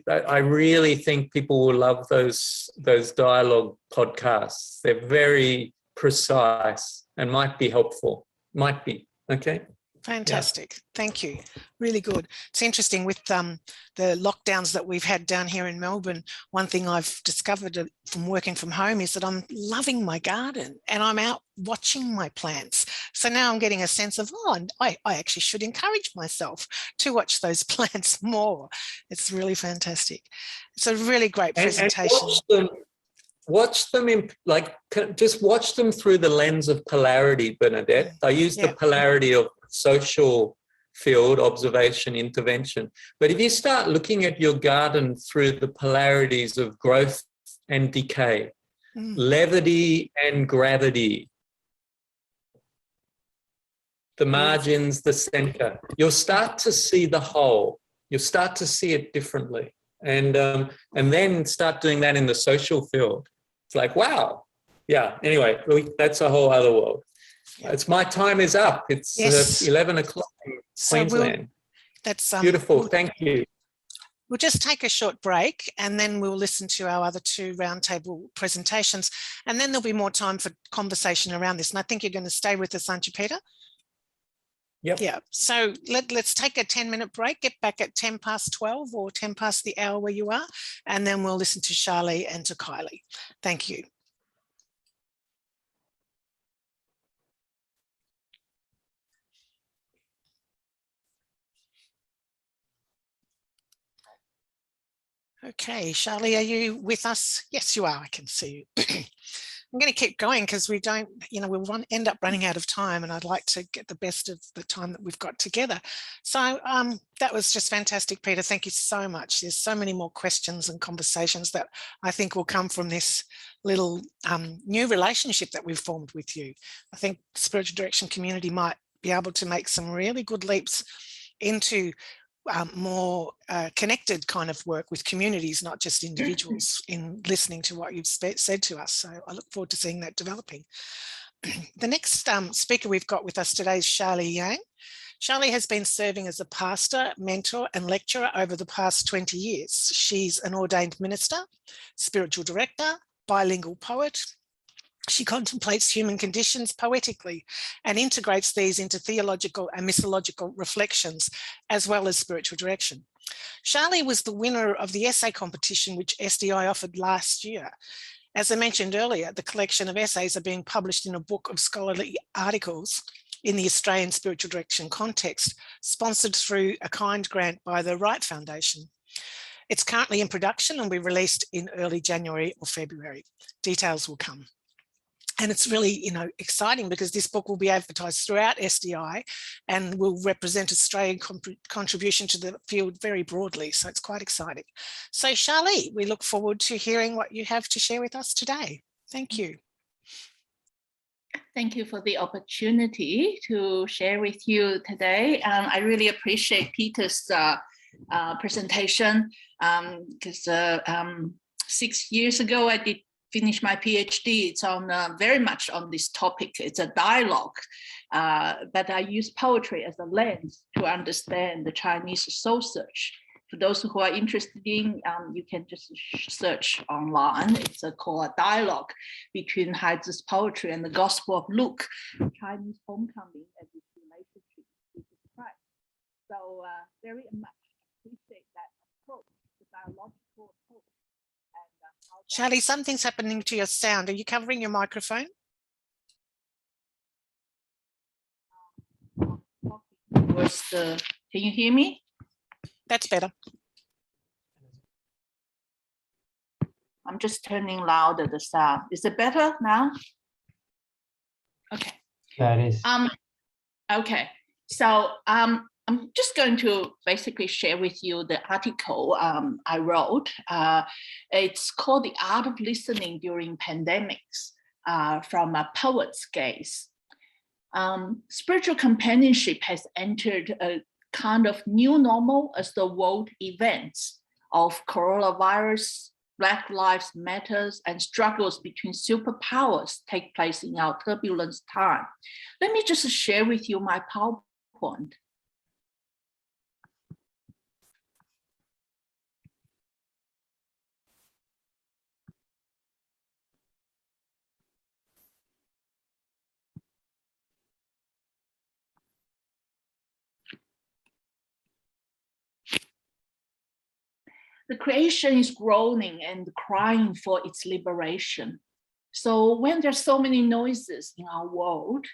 I really think people will love those dialogue podcasts. They're very precise and might be helpful. Might be, okay? Fantastic. Yeah. Thank you. Really good. It's interesting with the lockdowns that we've had down here in Melbourne. One thing I've discovered from working from home is that I'm loving my garden and I'm out watching my plants. So now I'm getting a sense of, I actually should encourage myself to watch those plants more. It's really fantastic. It's a really great presentation. And watch them in, like, just watch them through the lens of polarity, Bernadette. I use the polarity of social field, observation, intervention. But if you start looking at your garden through the polarities of growth and decay, levity and gravity, the margins, the center, you'll start to see the whole. You'll start to see it differently. And then start doing that in the social field. It's like, wow. Yeah, anyway, that's a whole other world. It's my time is up. It's 11 o'clock in Queensland. That's beautiful. Thank you. We'll just take a short break and then we'll listen to our other 2 roundtable presentations. And then there'll be more time for conversation around this. And I think you're going to stay with us, aren't you, Peter? Yep. Yeah. So let's take a 10-minute break, get back at 10 past 12 or 10 past the hour where you are. And then we'll listen to Charlie and to Kylie. Thank you. Okay, Charlie, are you with us? Yes, you are. I can see you. I'm going to keep going because we don't, we'll end up running out of time, and I'd like to get the best of the time that we've got together. So that was just fantastic, Peter. Thank you so much. There's so many more questions and conversations that I think will come from this little new relationship that we've formed with you. I think the spiritual direction community might be able to make some really good leaps into more connected kind of work with communities, not just individuals, in listening to what you've said to us. So I look forward to seeing that developing. The next speaker we've got with us today is Charlie Yang. Charlie has been serving as a pastor, mentor and lecturer over the past 20 years. She's an ordained minister, spiritual director, bilingual poet. She contemplates human conditions poetically and integrates these into theological and missiological reflections, as well as spiritual direction. Charlie was the winner of the essay competition which SDI offered last year. As I mentioned earlier, the collection of essays are being published in a book of scholarly articles in the Australian spiritual direction context, sponsored through a kind grant by the Wright Foundation. It's currently in production and will be released in early January or February. Details will come. And it's really, exciting because this book will be advertised throughout SDI and will represent Australian contribution to the field very broadly. So it's quite exciting. So Charlie, we look forward to hearing what you have to share with us today. Thank you. Thank you for the opportunity to share with you today. I really appreciate Peter's presentation because 6 years ago I did finish my PhD. It's on very much on this topic. It's a dialogue, but I use poetry as a lens to understand the Chinese soul search. For those who are interested in, you can just search online. It's called a dialogue between Haizi's poetry and the Gospel of Luke, Chinese homecoming and its relationship with Jesus Christ. So very much appreciate that approach, the dialogical approach. Charlie, something's happening to your sound. Are you covering your microphone? Can you hear me? That's better. I'm just turning louder the sound. Is it better now? Okay. That is. Okay. So I'm just going to basically share with you the article I wrote. It's called The Art of Listening During Pandemics, from a poet's gaze. Spiritual companionship has entered a kind of new normal as the world events of coronavirus, Black Lives Matters, and struggles between superpowers take place in our turbulent time. Let me just share with you my PowerPoint. The creation is groaning and crying for its liberation. So when there's so many noises in our world,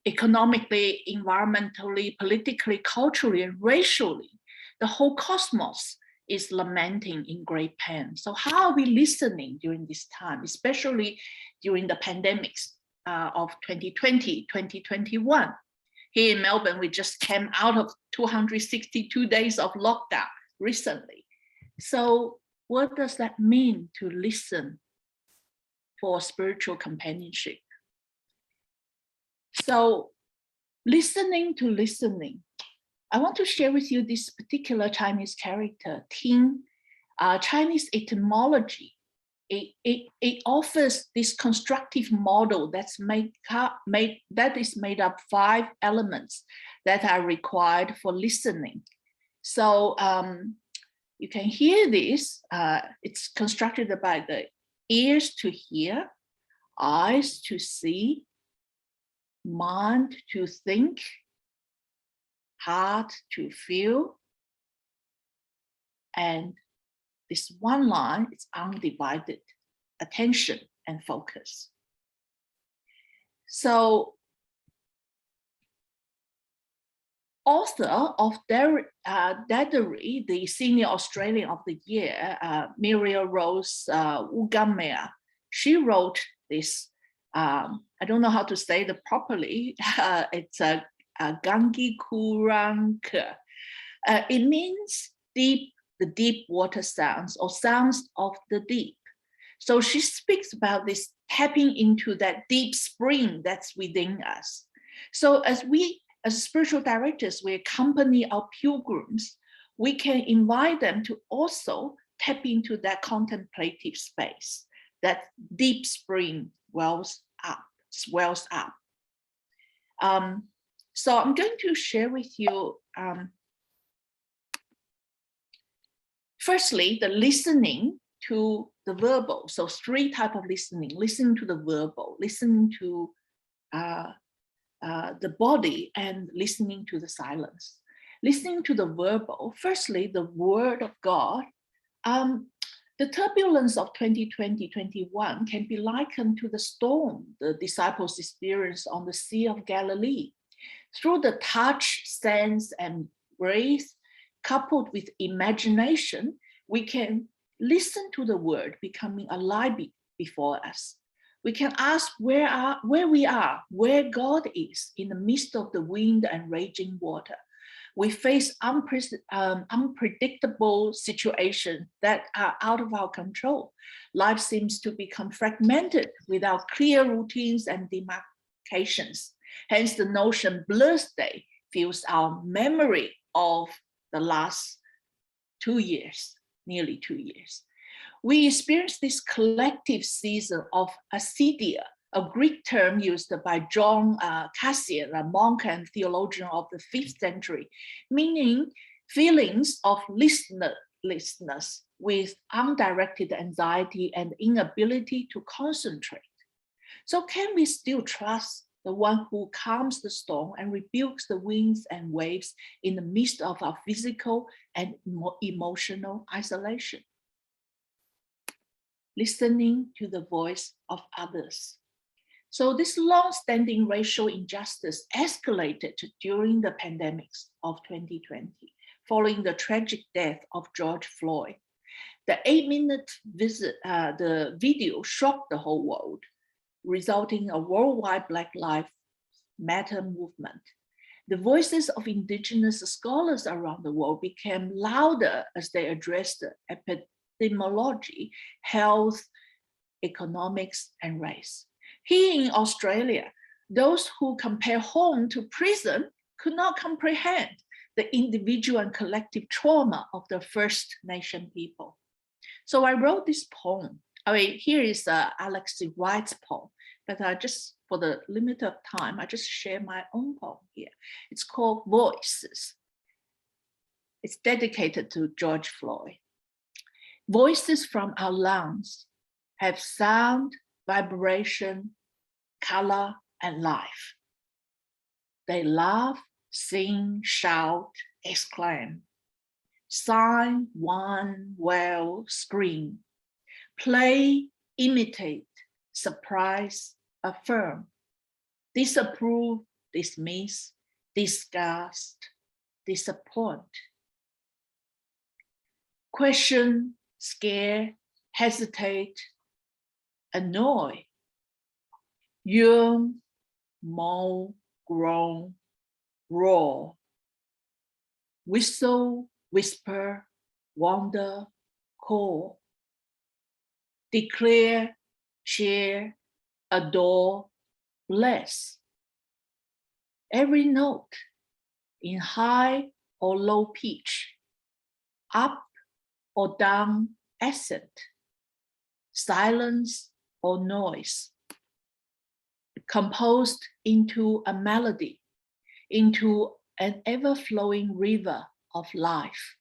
economically, environmentally, politically, culturally, and racially, the whole cosmos is lamenting in great pain. So how are we listening during this time, especially during the pandemics of 2020, 2021? Here in Melbourne, we just came out of 262 days of lockdown recently. So what does that mean to listen for spiritual companionship? So listening to listening, I want to share with you this particular Chinese character, Ting. Chinese etymology, it offers this constructive model that's made up 5 elements that are required for listening. So you can hear this. It's constructed by the ears to hear, eyes to see, mind to think, heart to feel, and this one line is undivided attention and focus. So author of Daddery, the Senior Australian of the Year, Muriel Rose Ugamea, she wrote this, I don't know how to say it properly, it's a Gangi Kuranka. It means deep, the deep water sounds or sounds of the deep. So she speaks about this tapping into that deep spring that's within us. So as spiritual directors, we accompany our pilgrims, we can invite them to also tap into that contemplative space, that deep spring swells up. So I'm going to share with you, firstly, the listening to the verbal. So 3 types of listening: listening to the verbal, listening to the body, and listening to the silence. Listening to the verbal, firstly, the word of God. The turbulence of 2020-21 can be likened to the storm the disciples experienced on the Sea of Galilee. Through the touch, sense, and breathe, coupled with imagination, we can listen to the word becoming alive before us. We can ask where we are, where God is in the midst of the wind and raging water. We face unpredictable situations that are out of our control. Life seems to become fragmented without clear routines and demarcations. Hence, the notion birthday fills our memory of the last 2 years, nearly 2 years. We experience this collective season of acedia, a Greek term used by John Cassian, a monk and theologian of the 5th century, meaning feelings of listlessness with undirected anxiety and inability to concentrate. So can we still trust the one who calms the storm and rebukes the winds and waves in the midst of our physical and emotional isolation? Listening to the voice of others. So this long-standing racial injustice escalated during the pandemics of 2020, following the tragic death of George Floyd. The 8-minute the video shocked the whole world, resulting in a worldwide Black Lives Matter movement. The voices of indigenous scholars around the world became louder as they addressed epidemiology, health, economics, and race. Here in Australia, those who compare home to prison could not comprehend the individual and collective trauma of the First Nation people. So I wrote this poem. Here is Alex Wright's poem, but just for the limit of time, I just share my own poem here. It's called Voices. It's dedicated to George Floyd. Voices from our lungs have sound, vibration, color, and life. They laugh, sing, shout, exclaim, sigh, whine, wail, scream, play, imitate, surprise, affirm, disapprove, dismiss, disgust, disappoint, question, scare, hesitate, annoy, yearn, moan, groan, roar, whistle, whisper, wonder, call, declare, cheer, adore, bless. Every note in high or low pitch, up or down accent, silence or noise, composed into a melody, into an ever-flowing river of life,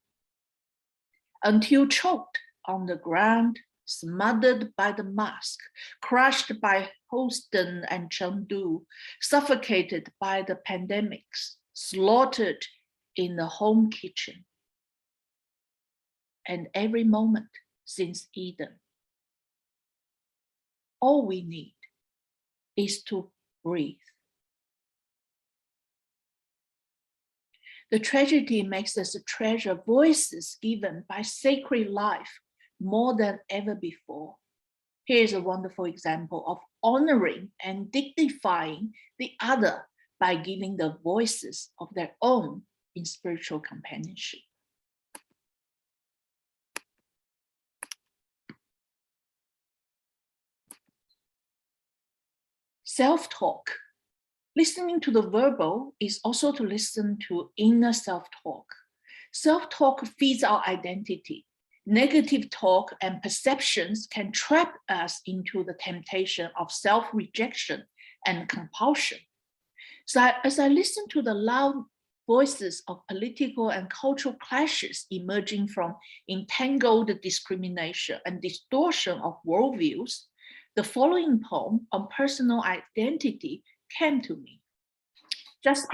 until choked on the ground, smothered by the mask, crushed by Houston and Chengdu, suffocated by the pandemics, slaughtered in the home kitchen, and every moment since Eden. All we need is to breathe. The tragedy makes us treasure voices given by sacred life more than ever before. Here's a wonderful example of honoring and dignifying the other by giving the voices of their own in spiritual companionship. Self-talk. Listening to the verbal is also to listen to inner self-talk. Self-talk feeds our identity. Negative talk and perceptions can trap us into the temptation of self-rejection and compulsion. So as I listen to the loud voices of political and cultural clashes emerging from entangled discrimination and distortion of worldviews, the following poem on personal identity came to me. Just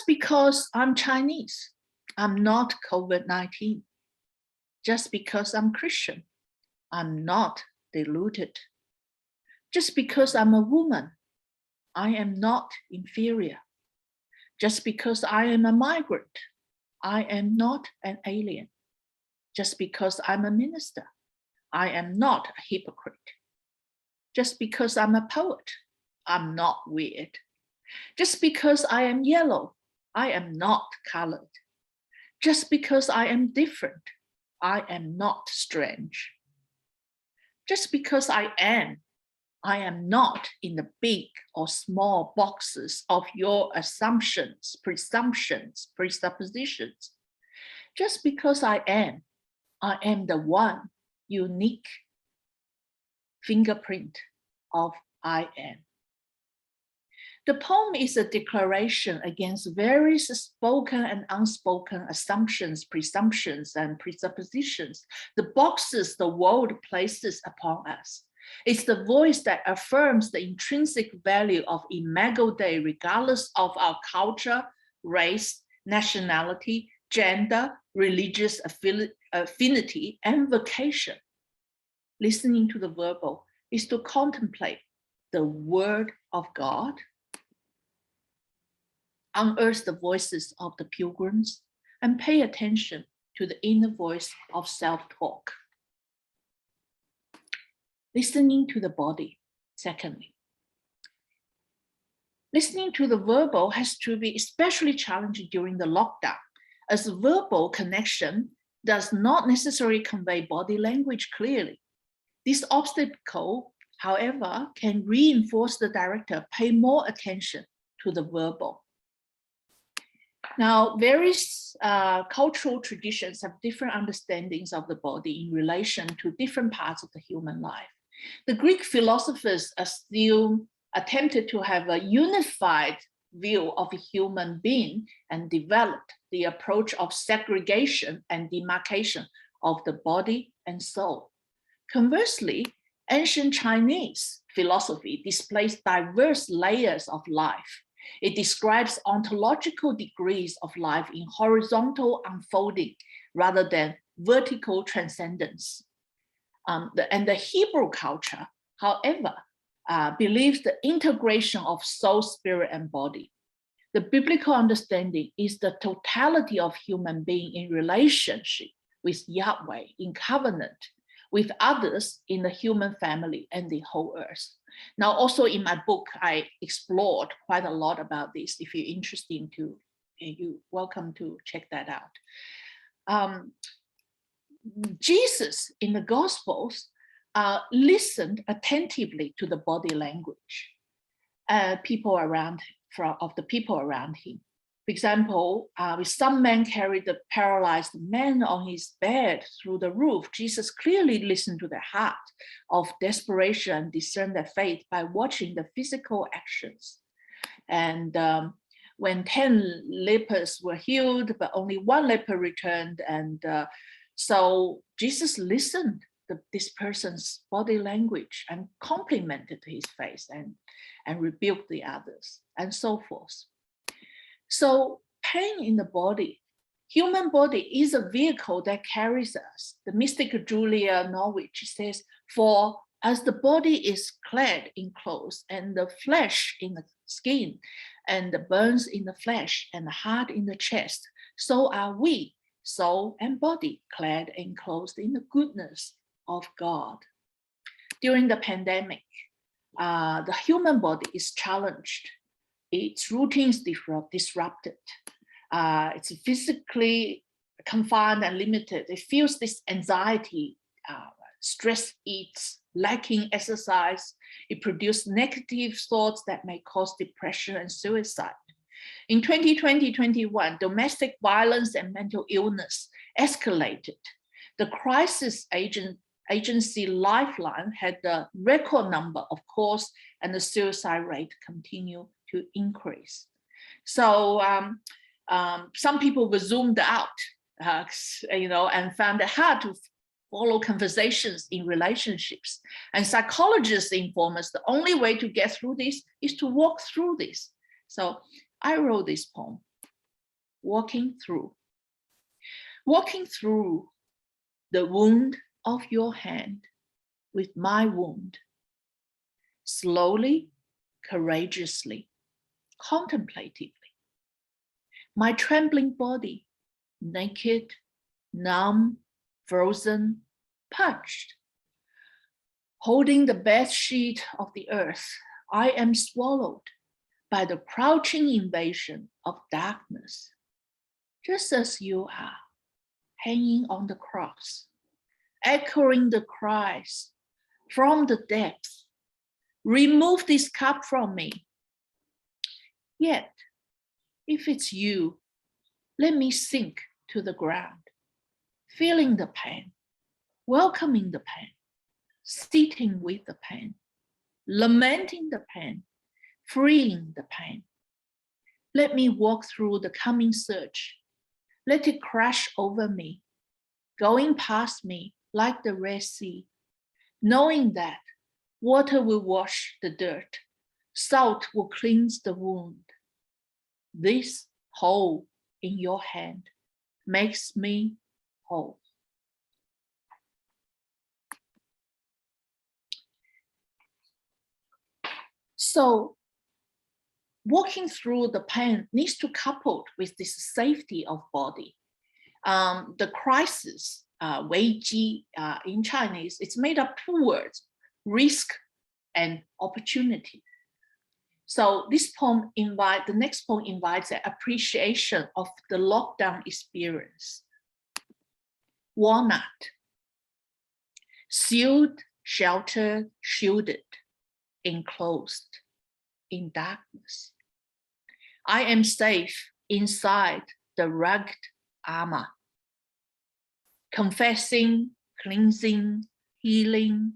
because I'm Chinese, I'm not COVID-19. Just because I'm Christian, I'm not deluded. Just because I'm a woman, I am not inferior. Just because I am a migrant, I am not an alien. Just because I'm a minister, I am not a hypocrite. Just because I'm a poet, I'm not weird. Just because I am yellow, I am not colored. Just because I am different, I am not strange. Just because I am not in the big or small boxes of your assumptions, presumptions, presuppositions. Just because I am the one unique fingerprint of I am. The poem is a declaration against various spoken and unspoken assumptions, presumptions, and presuppositions, the boxes the world places upon us. It's the voice that affirms the intrinsic value of Imago Dei, regardless of our culture, race, nationality, gender, religious affinity, and vocation. Listening to the verbal is to contemplate the word of God, unearth the voices of the pilgrims, and pay attention to the inner voice of self-talk. Listening to the body, secondly. Listening to the verbal has to be especially challenging during the lockdown, as verbal connection does not necessarily convey body language clearly. This obstacle, however, can reinforce the director pay more attention to the verbal. Now, various cultural traditions have different understandings of the body in relation to different parts of the human life. The Greek philosophers attempted to have a unified view of a human being and developed the approach of segregation and demarcation of the body and soul. Conversely, ancient Chinese philosophy displays diverse layers of life. It describes ontological degrees of life in horizontal unfolding rather than vertical transcendence. And the Hebrew culture, however, believes the integration of soul, spirit, and body. The biblical understanding is the totality of human being in relationship with Yahweh, in covenant with others in the human family and the whole earth. Now, also in my book, I explored quite a lot about this. If you're interested you're welcome to check that out. Jesus in the Gospels listened attentively to the body language of the people around him. For example, with some men carried the paralyzed man on his bed through the roof, Jesus clearly listened to their heart of desperation and discerned their faith by watching the physical actions. And when 10 lepers were healed, but only 1 leper returned, and so Jesus listened to this person's body language and complimented his face and rebuked the others, and so forth. So pain in the body, human body is a vehicle that carries us. The mystic Julia Norwich says, for as the body is clad in clothes and the flesh in the skin and the bones in the flesh and the heart in the chest, so are we, soul and body, clad and clothed in the goodness of God. During the pandemic, the human body is challenged. Its routines disrupted. It's physically confined and limited. It feels this anxiety, stress eats, lacking exercise. It produces negative thoughts that may cause depression and suicide. In 2020-21, domestic violence and mental illness escalated. The crisis agency Lifeline had the record number of calls, and the suicide rate continued to increase. So some people were zoomed out, and found it hard to follow conversations in relationships. And psychologists inform us the only way to get through this is to walk through this. So I wrote this poem, Walking Through. Walking through the wound of your hand with my wound. Slowly, courageously, contemplatively. My trembling body, naked, numb, frozen, punched. Holding the bed sheet of the earth, I am swallowed by the crouching invasion of darkness, just as you are, hanging on the cross, echoing the cries from the depths. Remove this cup from me. Yet, if it's you, let me sink to the ground, feeling the pain, welcoming the pain, sitting with the pain, lamenting the pain, freeing the pain. Let me walk through the coming surge. Let it crash over me, going past me like the Red Sea, knowing that water will wash the dirt, salt will cleanse the wound. This hole in your hand makes me whole. So walking through the pain needs to couple with this safety of body. The crisis, 危机, in Chinese, it's made up 2 words, risk and opportunity. So this poem the next poem invites an appreciation of the lockdown experience. Walnut, sealed, sheltered, shielded, enclosed in darkness. I am safe inside the rugged armor, confessing, cleansing, healing,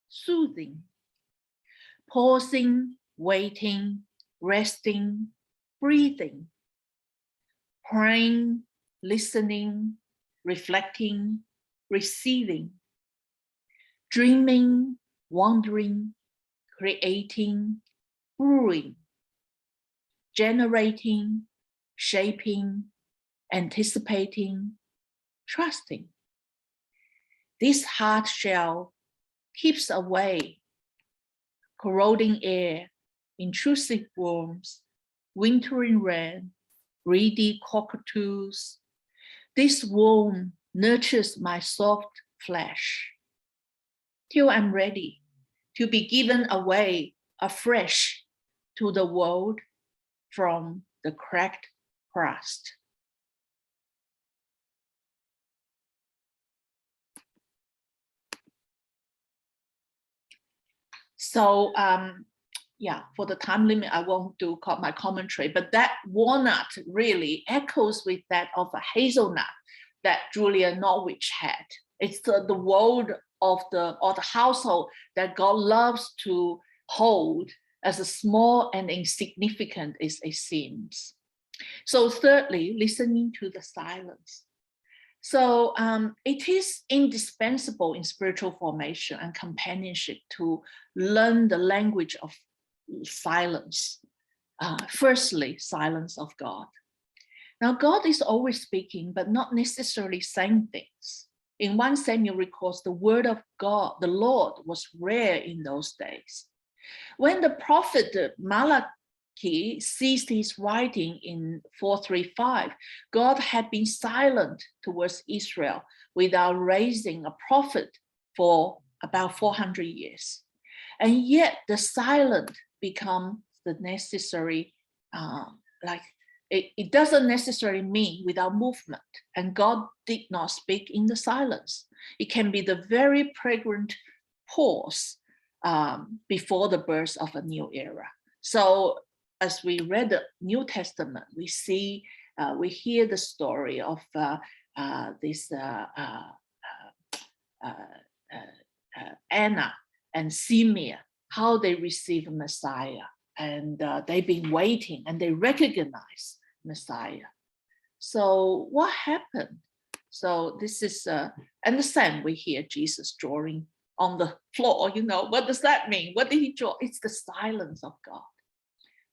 soothing, pausing, waiting, resting, breathing, praying, listening, reflecting, receiving, dreaming, wandering, creating, brewing, generating, shaping, anticipating, trusting. This hard shell keeps away corroding air, intrusive worms, wintering rain, greedy cockatoos. This womb nurtures my soft flesh till I'm ready to be given away afresh to the world from the cracked crust. So yeah, for the time limit, I won't do my commentary, but that walnut really echoes with that of a hazelnut that Julia Norwich had. It's the world of the household that God loves to hold as a small and insignificant as it seems. So thirdly, listening to the silence. So it is indispensable in spiritual formation and companionship to learn the language of silence. Firstly, silence of God. Now, God is always speaking, but not necessarily saying things. In 1 Samuel records the word of God, the Lord, was rare in those days. When the prophet Malachi ceased his writing in 435, God had been silent towards Israel without raising a prophet for about 400 years. And yet the silent become the necessary, it doesn't necessarily mean without movement. And God did not speak in the silence. It can be the very pregnant pause before the birth of a new era. So as we read the New Testament, we see, we hear the story of this Anna and Simeon, how they receive Messiah, and they've been waiting and they recognize Messiah. So what happened? So this is, and the same, we hear Jesus drawing on the floor, you know, what does that mean? What did he draw? It's the silence of God.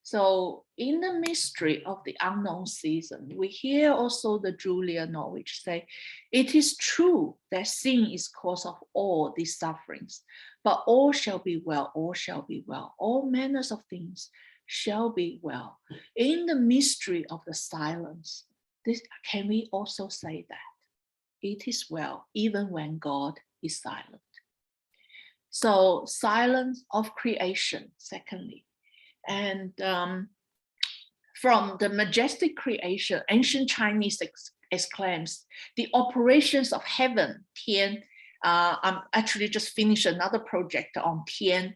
So in the mystery of the unknown season, we hear also the Julia Norwich say, it is true that sin is cause of all these sufferings, but all shall be well, all shall be well, all manners of things shall be well. In the mystery of the silence, can we also say that? It is well, even when God is silent. So silence of creation, secondly. And from the majestic creation, ancient Chinese exclaims, the operations of heaven, Tian. I'm actually just finished another project on Tian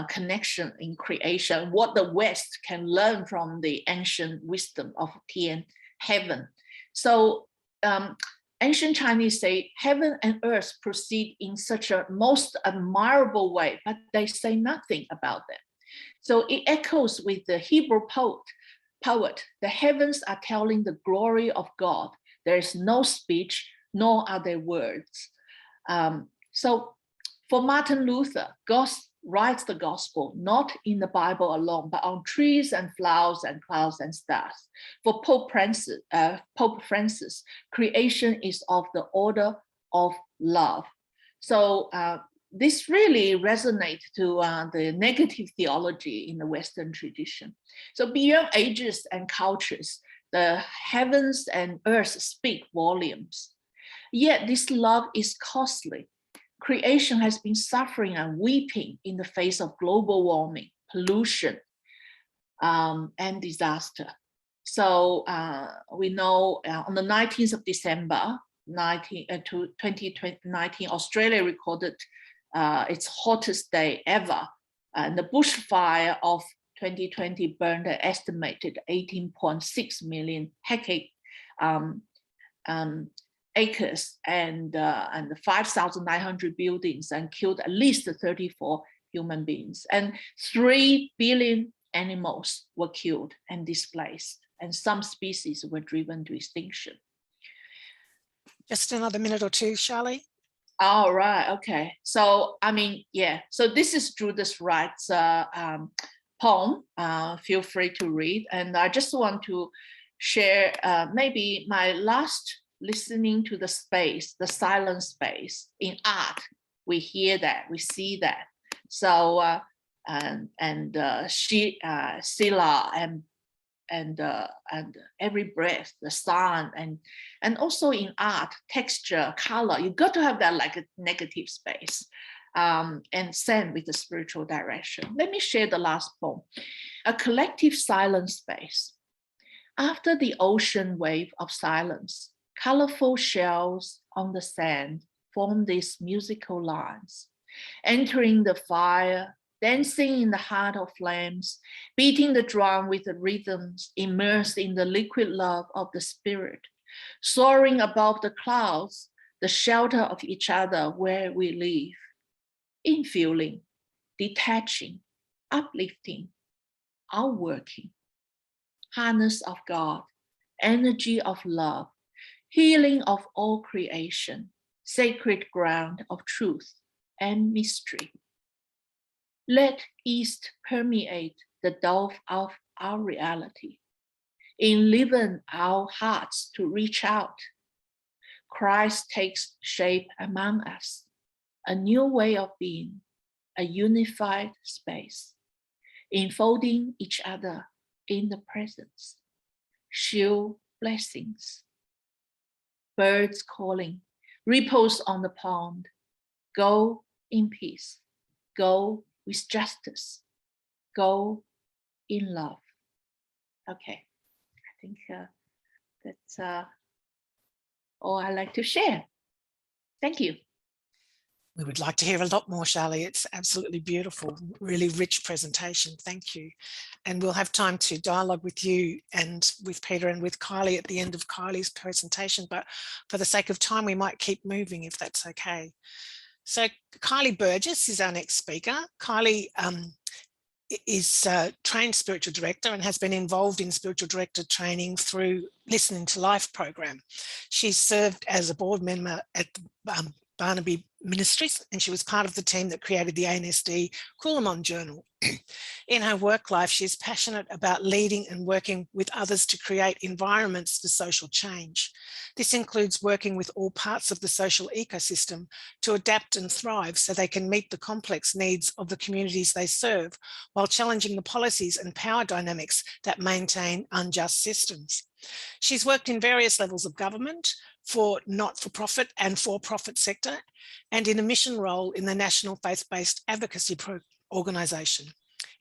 connection in creation, what the West can learn from the ancient wisdom of Tian, heaven. So ancient Chinese say heaven and earth proceed in such a most admirable way, but they say nothing about them. So it echoes with the Hebrew poet, the heavens are telling the glory of God. There is no speech, nor are there words. So for Martin Luther, God writes the gospel, not in the Bible alone, but on trees and flowers and clouds and stars. For Pope Francis, creation is of the order of love. So this really resonates to the negative theology in the Western tradition. So beyond ages and cultures, the heavens and earth speak volumes. Yet this love is costly. Creation has been suffering and weeping in the face of global warming, pollution, and disaster. So we know on the 19th of December, 2019, Australia recorded its hottest day ever. And the bushfire of 2020 burned an estimated 18.6 million acres and 5,900 buildings, and killed at least 34 human beings. And 3 billion animals were killed and displaced, and some species were driven to extinction. Just another minute or two, Charlie. All right, okay. So, I mean, yeah, so this is Judas Wright's poem. Feel free to read. And I just want to share maybe my last listening to the space, the silent space in art. We hear that, we see that. So, Sila and every breath, the sun, and also in art, texture, color, you got to have that like a negative space, and same with the spiritual direction. Let me share the last poem, a collective silent space. After the ocean wave of silence, colorful shells on the sand form these musical lines, entering the fire, dancing in the heart of flames, beating the drum with the rhythms, immersed in the liquid love of the spirit, soaring above the clouds, the shelter of each other where we live, infilling, detaching, uplifting, outworking, harness of God, energy of love, healing of all creation, sacred ground of truth and mystery. Let East permeate the dove of our reality, enliven our hearts to reach out. Christ takes shape among us, a new way of being, a unified space, enfolding each other in the presence. Shield blessings, birds calling, ripples on the pond. Go in peace, go with justice, go in love. Okay, I think that's all I like to share. Thank you. We would like to hear a lot more, Charlie. It's absolutely beautiful, really rich presentation. Thank you. And we'll have time to dialogue with you and with Peter and with Kylie at the end of Kylie's presentation. But for the sake of time, we might keep moving if that's okay. So Kylie Burgess is our next speaker. Kylie is a trained spiritual director and has been involved in spiritual director training through Listening to Life program. She's served as a board member at Barnaby Ministries, and she was part of the team that created the ANSD Coolamon Journal. In her work life, she is passionate about leading and working with others to create environments for social change. This includes working with all parts of the social ecosystem to adapt and thrive so they can meet the complex needs of the communities they serve, while challenging the policies and power dynamics that maintain unjust systems. She's worked in various levels of government, for not-for-profit and for-profit sector, and in a mission role in the National Faith-Based Advocacy Organisation.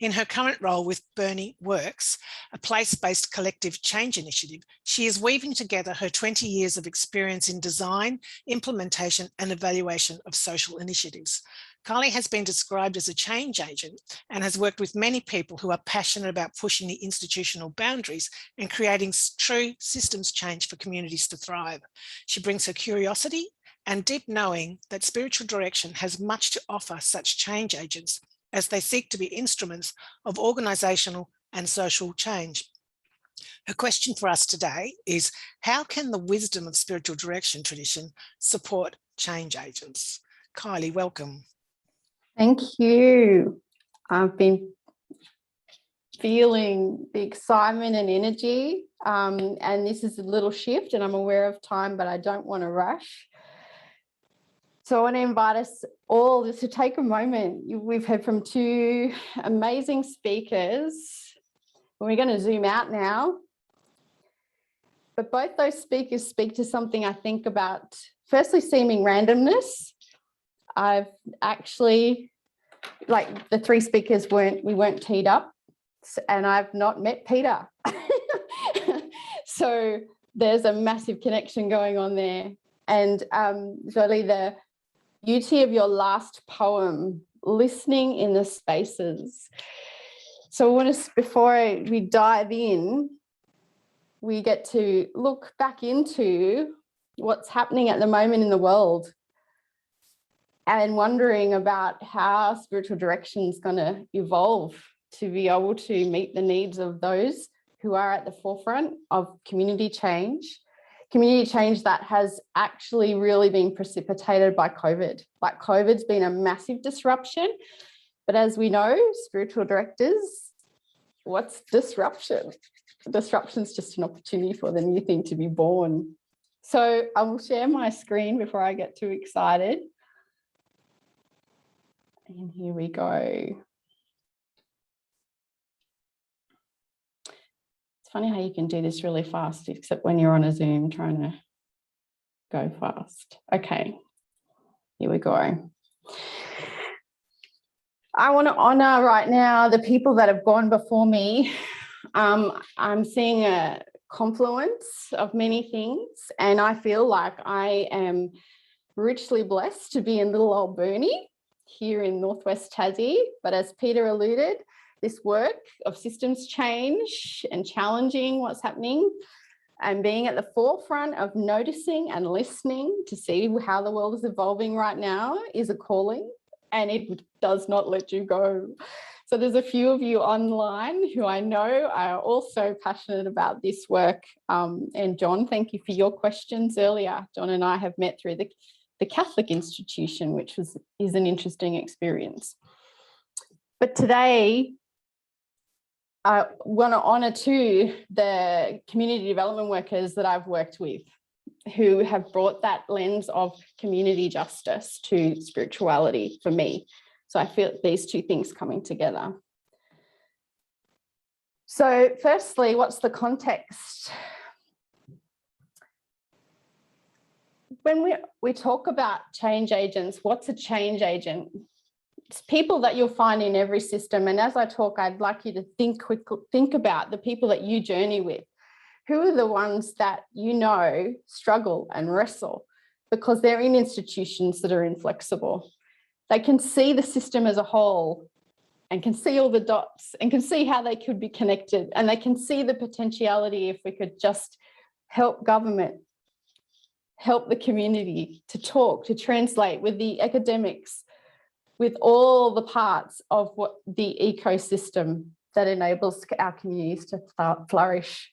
In her current role with Bernie Works, a place-based collective change initiative, she is weaving together her 20 years of experience in design, implementation, and evaluation of social initiatives. Kylie has been described as a change agent and has worked with many people who are passionate about pushing the institutional boundaries and creating true systems change for communities to thrive. She brings her curiosity and deep knowing that spiritual direction has much to offer such change agents as they seek to be instruments of organisational and social change. Her question for us today is, how can the wisdom of spiritual direction tradition support change agents? Kylie, welcome. Thank you. I've been feeling the excitement and energy, and this is a little shift, and I'm aware of time, but I don't want to rush. So I want to invite us all just to take a moment. We've heard from two amazing speakers. We're going to zoom out now. But both those speakers speak to something I think about, firstly, seeming randomness. I've actually, like the three speakers we weren't teed up, and I've not met Peter. So there's a massive connection going on there. And really the beauty of your last poem, listening in the spaces. So I want to, before we dive in, we get to look back into what's happening at the moment in the world and wondering about how spiritual direction is going to evolve to be able to meet the needs of those who are at the forefront of community change that has actually really been precipitated by COVID. Like COVID's been a massive disruption, but as we know, spiritual directors, what's disruption? Disruption is just an opportunity for the new thing to be born. So I will share my screen before I get too excited. And here we go. It's funny how you can do this really fast, except when you're on a Zoom trying to go fast. Okay, here we go. I want to honour right now the people that have gone before me. I'm seeing a confluence of many things, and I feel like I am richly blessed to be in little old Burnie here in Northwest Tassie. But as Peter alluded, this work of systems change and challenging what's happening and being at the forefront of noticing and listening to see how the world is evolving right now is a calling, and it does not let you go. So there's a few of you online who I know are also passionate about this work. And John, thank you for your questions earlier. John and I have met through the Catholic institution, which is an interesting experience. But today, I want to honour too the community development workers that I've worked with who have brought that lens of community justice to spirituality for me. So I feel these two things coming together. So firstly, what's the context? When we talk about change agents, what's a change agent? It's people that you'll find in every system. And as I talk, I'd like you to think about the people that you journey with. Who are the ones that you know struggle and wrestle because they're in institutions that are inflexible? They can see the system as a whole and can see all the dots and can see how they could be connected, and they can see the potentiality if we could just help government, help the community to talk, to translate with the academics, with all the parts of what the ecosystem that enables our communities to flourish.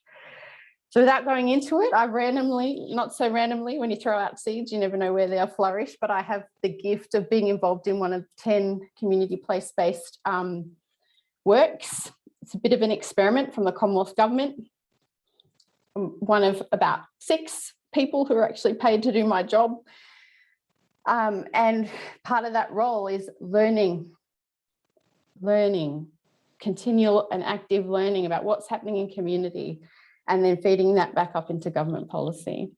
So without going into it, I randomly, not so randomly, when you throw out seeds, you never know where they'll flourish, but I have the gift of being involved in one of 10 community place-based works. It's a bit of an experiment from the Commonwealth Government. I'm one of about 6 people who are actually paid to do my job. And part of that role is learning, continual and active learning about what's happening in community, and then feeding that back up into government policy.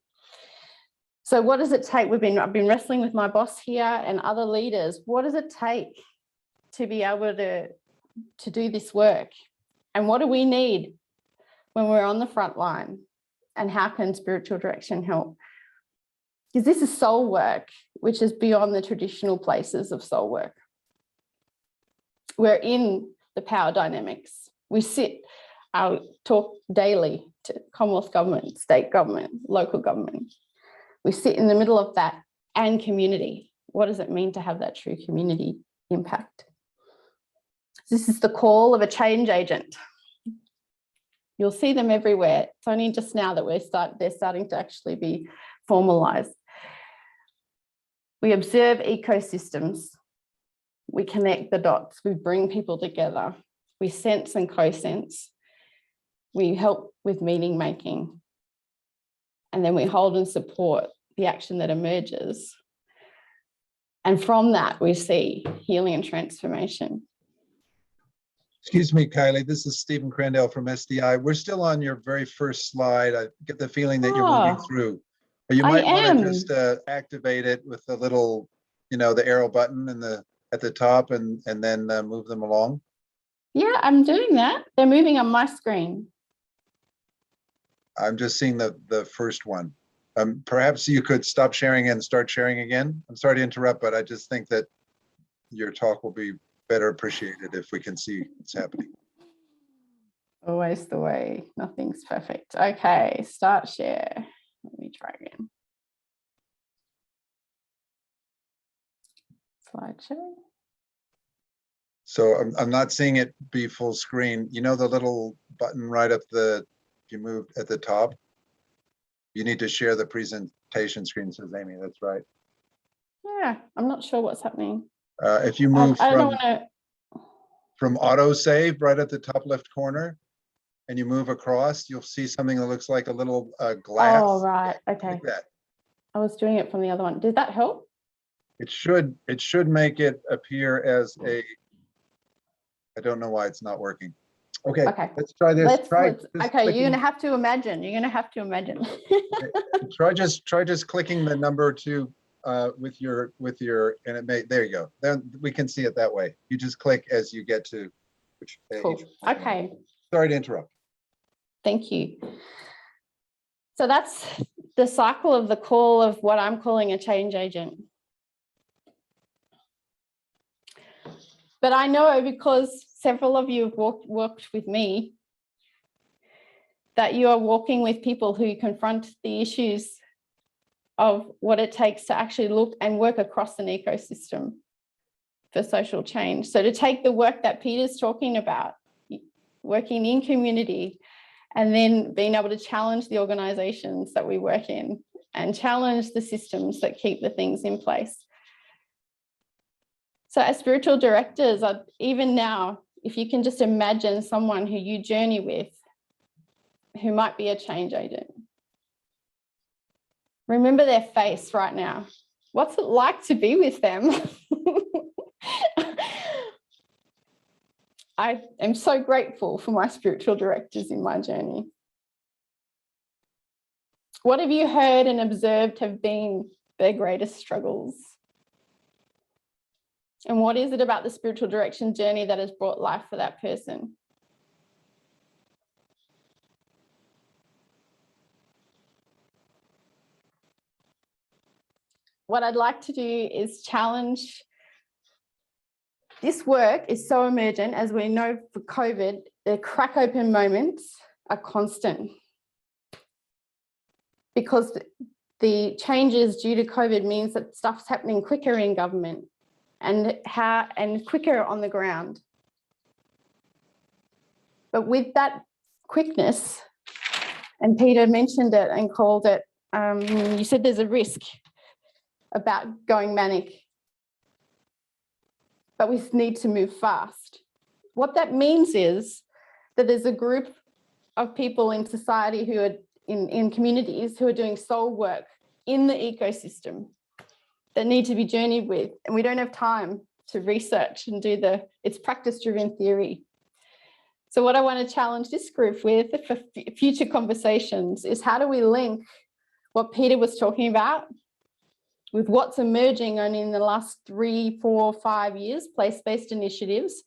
So what does it take? I've been wrestling with my boss here and other leaders. What does it take to be able to do this work? And what do we need when we're on the front line? And how can spiritual direction help? Because this is soul work, which is beyond the traditional places of soul work. We're in the power dynamics. We sit, I talk daily to Commonwealth government, state government, local government. We sit in the middle of that and community. What does it mean to have that true community impact? This is the call of a change agent. You'll see them everywhere. It's only just now that they're starting to actually be formalized. We observe ecosystems. We connect the dots. We bring people together. We sense and co-sense. We help with meaning making. And then we hold and support the action that emerges. And from that, we see healing and transformation. Excuse me, Kylie, this is Stephen Crandall from SDI. We're still on your very first slide. I get the feeling that you're moving through. But you might want to just activate it with the little, the arrow button at the top and then move them along. Yeah, I'm doing that. They're moving on my screen. I'm just seeing the first one. Perhaps you could stop sharing and start sharing again. I'm sorry to interrupt, but I just think that your talk will be better appreciated if we can see what's happening. Always the way. Nothing's perfect. Okay, start share. Let me try again. Slideshow. So I'm not seeing it be full screen. You know the little button right up if you move at the top? You need to share the presentation screen, says Amy. That's right. Yeah, I'm not sure what's happening. If you move from autosave right at the top left corner and you move across, you'll see something that looks like a little glass. Oh, right. Okay. Like that. I was doing it from the other one. Did that help? It should make it appear as I don't know why it's not working. Okay. Let's try this. Okay, you're gonna have to imagine. Try just clicking the number 2 with your and it may, there you go. Then we can see it that way. You just click as you get to which cool. Okay. Sorry to interrupt. Thank you. So that's the cycle of the call of what I'm calling a change agent. But I know, because several of you have worked with me, that you are walking with people who confront the issues of what it takes to actually look and work across an ecosystem for social change. So to take the work that Peter's talking about, working in community, and then being able to challenge the organisations that we work in and challenge the systems that keep the things in place. So as spiritual directors, even now, if you can just imagine someone who you journey with, who might be a change agent. Remember their face right now. What's it like to be with them? I am so grateful for my spiritual directors in my journey. What have you heard and observed have been their greatest struggles? And what is it about the spiritual direction journey that has brought life for that person? What I'd like to do is challenge. This work is so emergent, as we know for COVID, the crack open moments are constant. Because the changes due to COVID means that stuff's happening quicker in government and quicker on the ground. But with that quickness And Peter mentioned it and called it, you said there's a risk about going manic, but we need to move fast. What that means is that there's a group of people in society who are in communities who are doing soul work in the ecosystem that need to be journeyed with, and we don't have time to research and do it's practice-driven theory. So what I want to challenge this group with for future conversations is, how do we link what Peter was talking about with what's emerging only in the last 3, 4, 5 years, place-based initiatives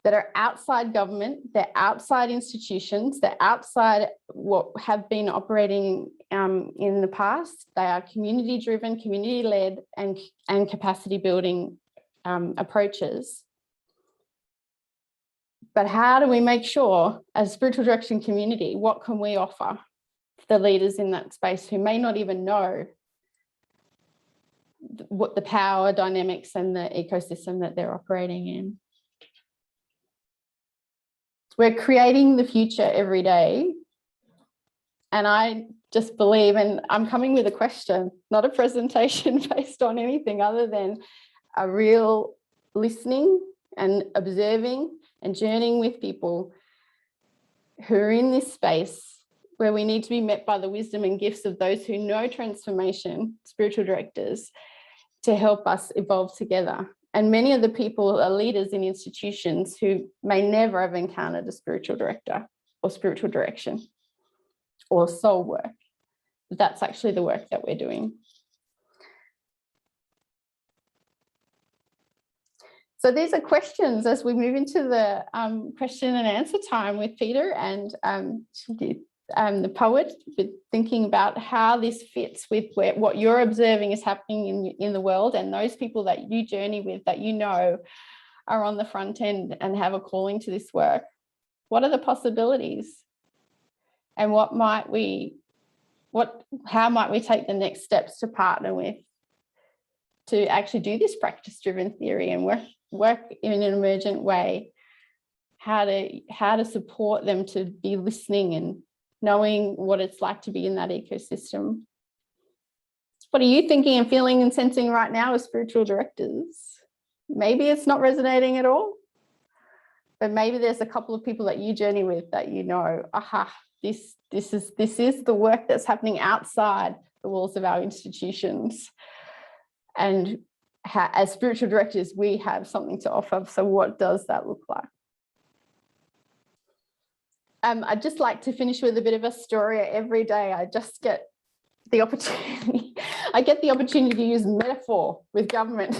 that are outside government, they're outside institutions, they're outside what have been operating in the past. They are community-driven, community-led, and capacity-building approaches. But how do we make sure, as spiritual direction community, what can we offer the leaders in that space who may not even know what the power dynamics and the ecosystem that they're operating in? We're creating the future every day. And I just believe, and I'm coming with a question, not a presentation based on anything other than a real listening and observing and journeying with people who are in this space where we need to be met by the wisdom and gifts of those who know transformation, spiritual directors, to help us evolve together. And many of the people are leaders in institutions who may never have encountered a spiritual director or spiritual direction or soul work. That's actually the work that we're doing. So these are questions as we move into the question and answer time with Peter and the poet, with thinking about how this fits with what you're observing is happening in the world, and those people that you journey with, that you know are on the front end and have a calling to this work. What are the possibilities? And how might we take the next steps to partner with, to actually do this practice-driven theory and work in an emergent way, how to support them to be listening and knowing what it's like to be in that ecosystem. What are you thinking and feeling and sensing right now as spiritual directors? Maybe it's not resonating at all, but maybe there's a couple of people that you journey with that you know, aha, this is the work that's happening outside the walls of our institutions. And as spiritual directors, we have something to offer. So what does that look like? I'd just like to finish with a bit of a story. Every day I just get the opportunity, to use metaphor with government.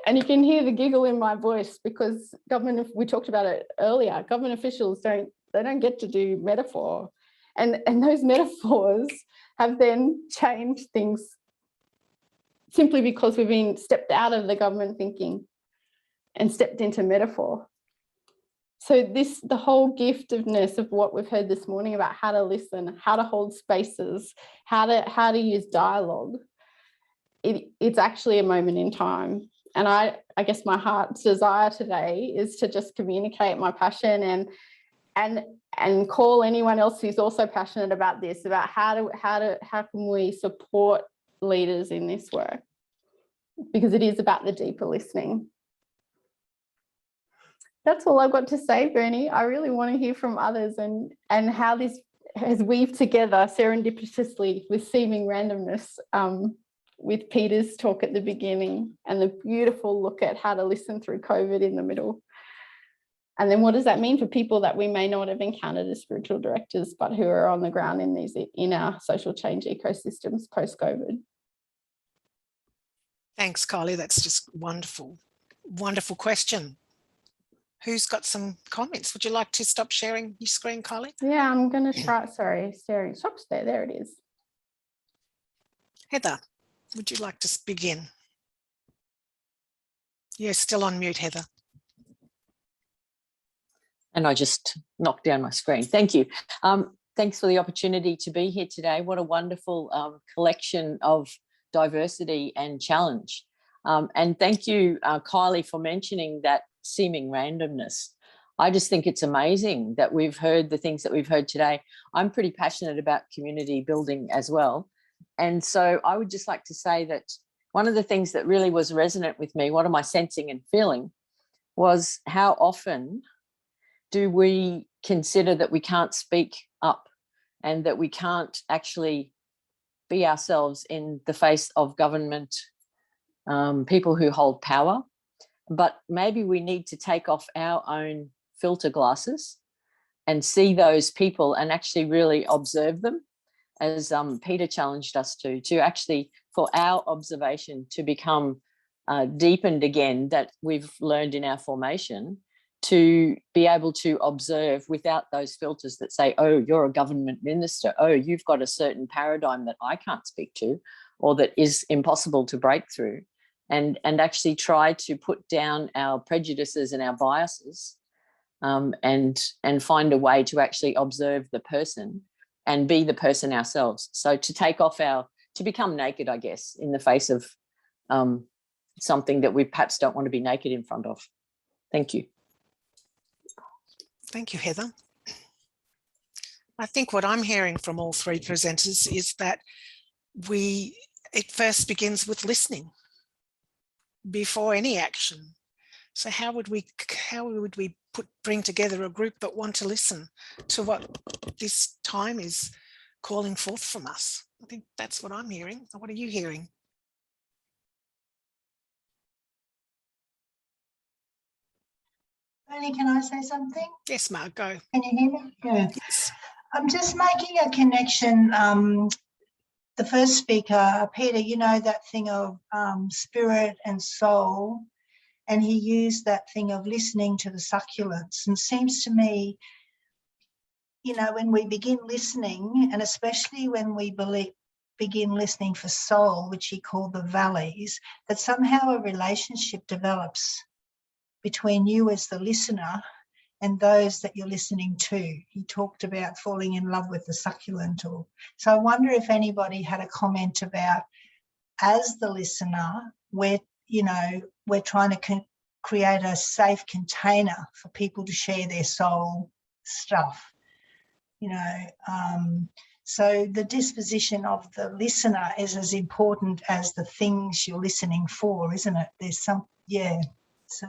And you can hear the giggle in my voice because government, we talked about it earlier, government officials don't get to do metaphor. And those metaphors have then changed things simply because we've been stepped out of the government thinking and stepped into metaphor. So the whole giftedness of what we've heard this morning about how to listen, how to hold spaces, how to use dialogue, it's actually a moment in time. And I guess my heart's desire today is to just communicate my passion and call anyone else who's also passionate about this, about how can we support leaders in this work, because it is about the deeper listening. That's all I've got to say, Bernie. I really want to hear from others and how this has weaved together serendipitously with seeming randomness, with Peter's talk at the beginning and the beautiful look at how to listen through COVID in the middle. And then what does that mean for people that we may not have encountered as spiritual directors, but who are on the ground in our social change ecosystems post-COVID? Thanks, Kylie. That's just wonderful. Wonderful question. Who's got some comments? Would you like to stop sharing your screen, Kylie? Yeah, I'm going to try. Sorry, sharing. Stop there. There it is. Heather, would you like to begin? You're still on mute, Heather. And I just knocked down my screen. Thank you. Thanks for the opportunity to be here today. What a wonderful collection of diversity and challenge. And thank you, Kylie, for mentioning that seeming randomness. I just think it's amazing that we've heard the things that we've heard today. I'm pretty passionate about community building as well. And so I would just like to say that one of the things that really was resonant with me, what am I sensing and feeling, was how often do we consider that we can't speak up and that we can't actually be ourselves in the face of government, people who hold power. But maybe we need to take off our own filter glasses and see those people and actually really observe them, as Peter challenged us to actually, for our observation to become deepened again, that we've learned in our formation, to be able to observe without those filters that say, oh, you're a government minister, oh, you've got a certain paradigm that I can't speak to, or that is impossible to break through, and actually try to put down our prejudices and our biases, and find a way to actually observe the person and be the person ourselves. So to take off to become naked, I guess, in the face of something that we perhaps don't want to be naked in front of. Thank you. Thank you, Heather. I think what I'm hearing from all three presenters is that it first begins with listening before any action. So how would we bring together a group that want to listen to what this time is calling forth from us? I think that's what I'm hearing. What are you hearing? Tony, can I say something? Yes, Mark, go. Can you hear me? Yeah. Yes. I'm just making a connection. The first speaker, Peter, you know, that thing of spirit and soul, and he used that thing of listening to the succulents. And it seems to me, you know, when we begin listening, and especially when we begin listening for soul, which he called the valleys, that somehow a relationship develops between you as the listener and those that you're listening to. He talked about falling in love with the succulent. So I wonder if anybody had a comment about, as the listener, we're trying to create a safe container for people to share their soul stuff, you know. So the disposition of the listener is as important as the things you're listening for, isn't it? There's some, yeah. So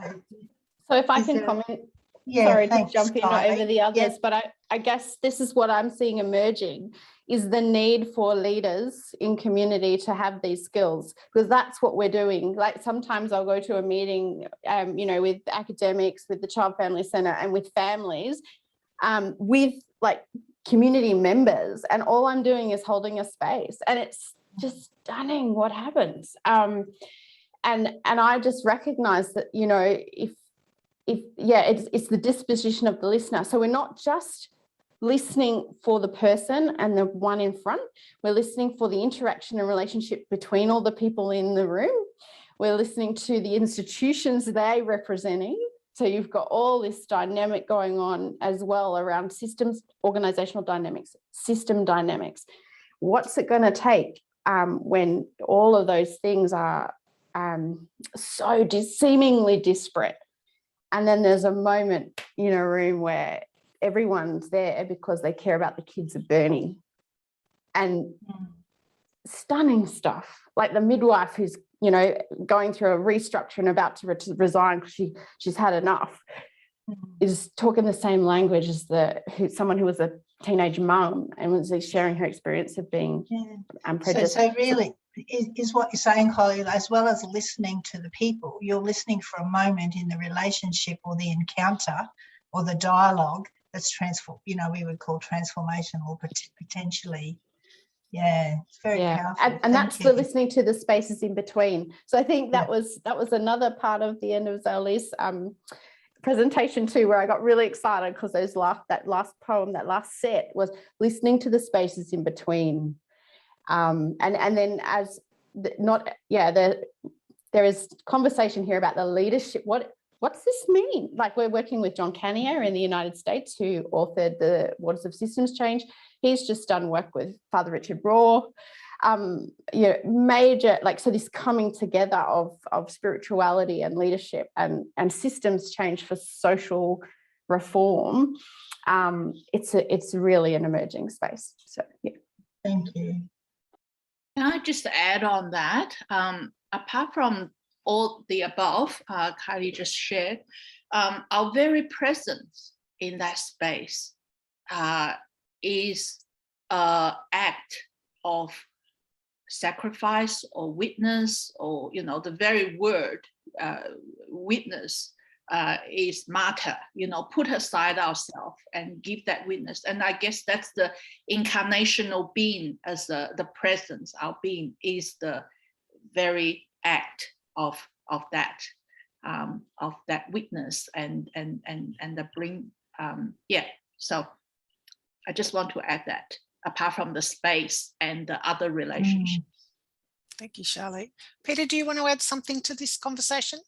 if I can comment, yeah, sorry thanks, to jump in Kylie. over the others, Yeah. but I guess this is what I'm seeing emerging, is the need for leaders in community to have these skills, because that's what we're doing. Like sometimes I'll go to a meeting, you know, with academics, with the Child Family Centre and with families, with like community members, and all I'm doing is holding a space, and it's just stunning what happens. And I just recognize that, you know, it's the disposition of the listener. So we're not just listening for the person and the one in front, we're listening for the interaction and relationship between all the people in the room. We're listening to the institutions they're representing. So you've got all this dynamic going on as well around systems, organizational dynamics, system dynamics. What's it going to take when all of those things are so seemingly disparate? And then there's a moment in a room where everyone's there because they care about the kids of Bernie. And stunning stuff, like the midwife who's, you know, going through a restructure and about to resign because she's had enough, is talking the same language as someone who was a teenage mum and was sharing her experience of being prejudiced. So really, is what you're saying, Holly, as well as listening to the people, you're listening for a moment in the relationship or the encounter or the dialogue that's we would call transformational or potentially. Yeah, it's very powerful. And that's the listening to the spaces in between. So I think that was another part of the end of Zoli's presentation too, where I got really excited because that last poem, that last set was listening to the spaces in between. And then there is conversation here about the leadership. What's this mean? Like, we're working with John Canier in the United States, who authored the Waters of Systems Change. He's just done work with Father Richard Raw. Major, so this coming together of spirituality and leadership and systems change for social reform, it's really an emerging space. So yeah. Thank you. Can I just add on that? Apart from all the above, Kylie just shared, our very presence in that space is an act of sacrifice or witness, or the very word witness is matter. Put aside ourselves and give that witness. And I guess that's the incarnational being, as the presence. Our being is the very act of that witness and the bring. So I just want to add that, apart from the space and the other relationships. Thank you, Charlotte. Peter, do you want to add something to this conversation?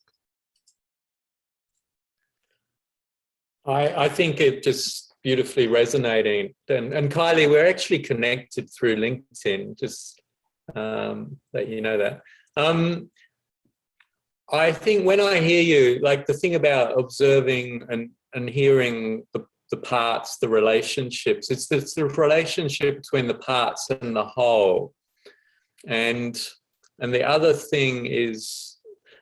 I think it just beautifully resonating. And Kylie, we're actually connected through LinkedIn, just let you know that. I think when I hear you, like the thing about observing and hearing the parts, the relationships, it's the relationship between the parts and the whole. And the other thing is,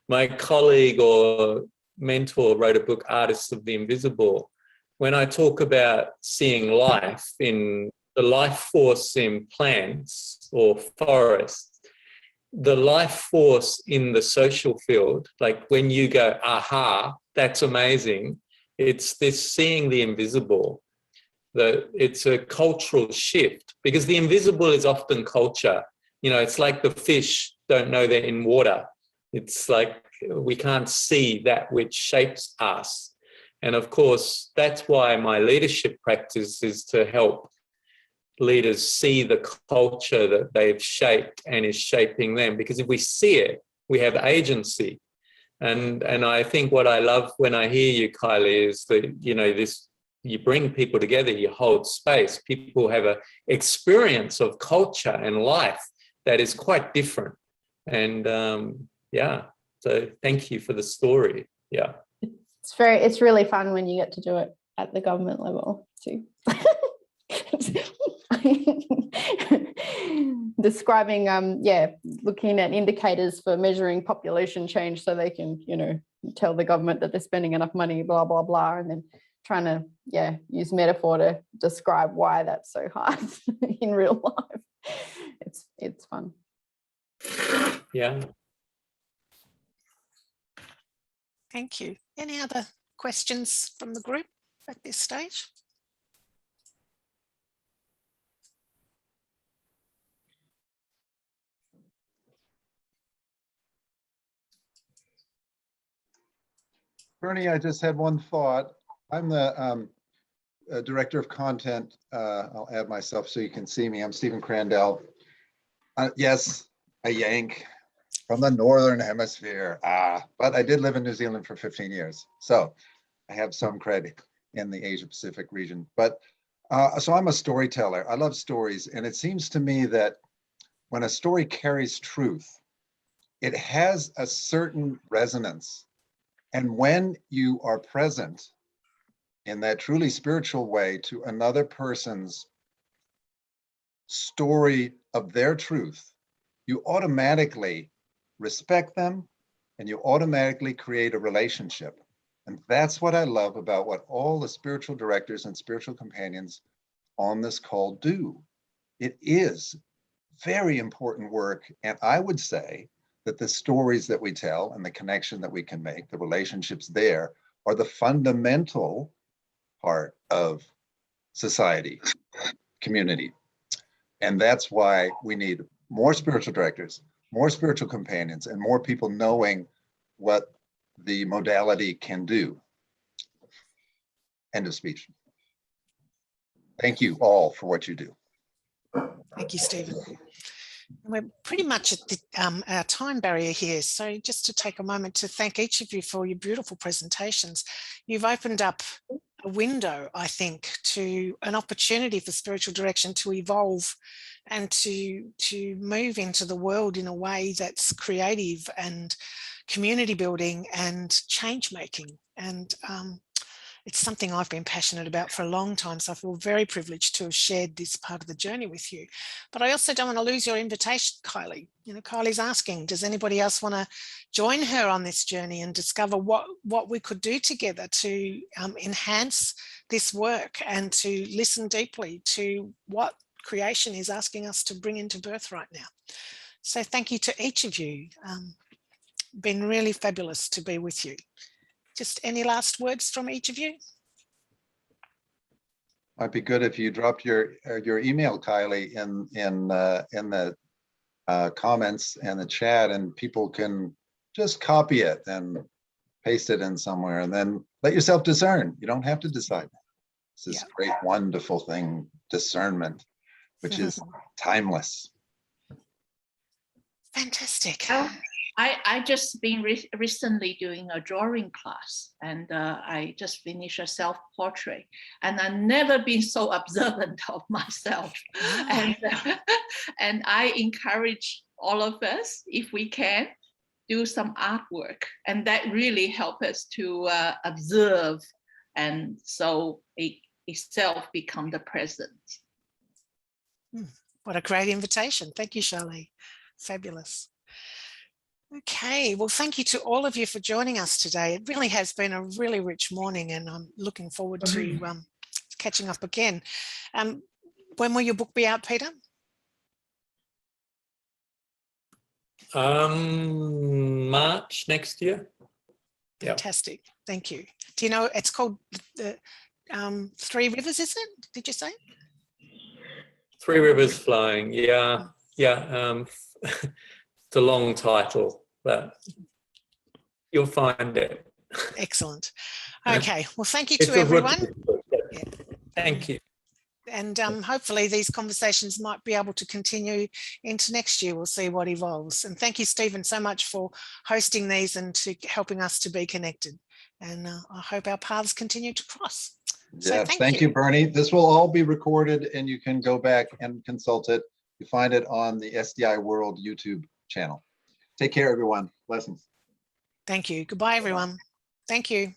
my colleague or mentor wrote a book, Artists of the Invisible. When I talk about seeing life in the life force in plants or forests, the life force in the social field, like when you go, aha, that's amazing, it's this seeing the invisible. It's a cultural shift, because the invisible is often culture. It's like the fish don't know they're in water. It's like we can't see that which shapes us. And of course, that's why my leadership practice is to help leaders see the culture that they've shaped and is shaping them. Because if we see it, we have agency. And I think what I love when I hear you, Kylie, is that, you bring people together, you hold space. People have an experience of culture and life that is quite different. And so thank you for the story. Yeah. It's really fun when you get to do it at the government level too. Describing, looking at indicators for measuring population change so they can, tell the government that they're spending enough money, blah, blah, blah, and then trying to, use metaphor to describe why that's so hard in real life. It's fun. Yeah. Thank you. Any other questions from the group at this stage? Bernie, I just had one thought. I'm the director of content. I'll add myself so you can see me. I'm Stephen Crandall. Yes, a Yank from the Northern Hemisphere. But I did live in New Zealand for 15 years. So I have some credit in the Asia Pacific region. But so I'm a storyteller. I love stories. And it seems to me that when a story carries truth, it has a certain resonance. And when you are present in that truly spiritual way to another person's story of their truth, you automatically respect them and you automatically create a relationship. And that's what I love about what all the spiritual directors and spiritual companions on this call do. It is very important work. And I would say that the stories that we tell and the connection that we can make, the relationships there, are the fundamental part of society, community. And that's why we need more spiritual directors, more spiritual companions, and more people knowing what the modality can do. End of speech. Thank you all for what you do. Thank you, Stephen. We're pretty much at the, our time barrier here. So just to take a moment to thank each of you for your beautiful presentations. You've opened up a window, I think, to an opportunity for spiritual direction to evolve and to move into the world in a way that's creative and community building and change making. And it's something I've been passionate about for a long time. So I feel very privileged to have shared this part of the journey with you. But I also don't want to lose your invitation, Kylie. You know, Kylie's asking, does anybody else want to join her on this journey and discover what we could do together to enhance this work and to listen deeply to what creation is asking us to bring into birth right now. So thank you to each of you. Been really fabulous to be with you. Just any last words from each of you? Might be good if you dropped your email, Kylie, in the comments and the chat, and people can just copy it and paste it in somewhere, and then let yourself discern. You don't have to decide. It's this great, wonderful thing, discernment, which is timeless. Fantastic. I just been recently doing a drawing class, and I just finished a self-portrait, and I've never been so observant of myself. And I encourage all of us, if we can, do some artwork, and that really helps us to observe, and so it itself become the present. What a great invitation. Thank you, Charlie. Fabulous. Okay, well, thank you to all of you for joining us today. It really has been a really rich morning, and I'm looking forward to catching up again. When will your book be out, Peter? March next year. Fantastic. Thank you. Do you know, it's called the Three Rivers, is it? Did you say? Three Rivers Flowing. Yeah. It's a long title, but you'll find it. Excellent. Okay. Well, thank you to everyone. Yeah. Thank you. And hopefully these conversations might be able to continue into next year. We'll see what evolves. And thank you, Stephen, so much for hosting these and to helping us to be connected. And I hope our paths continue to cross. Yeah, So thank you, Bernie. This will all be recorded and you can go back and consult it. You find it on the SDI World YouTube channel. Take care, everyone. Blessings. Thank you. Goodbye, everyone. Thank you.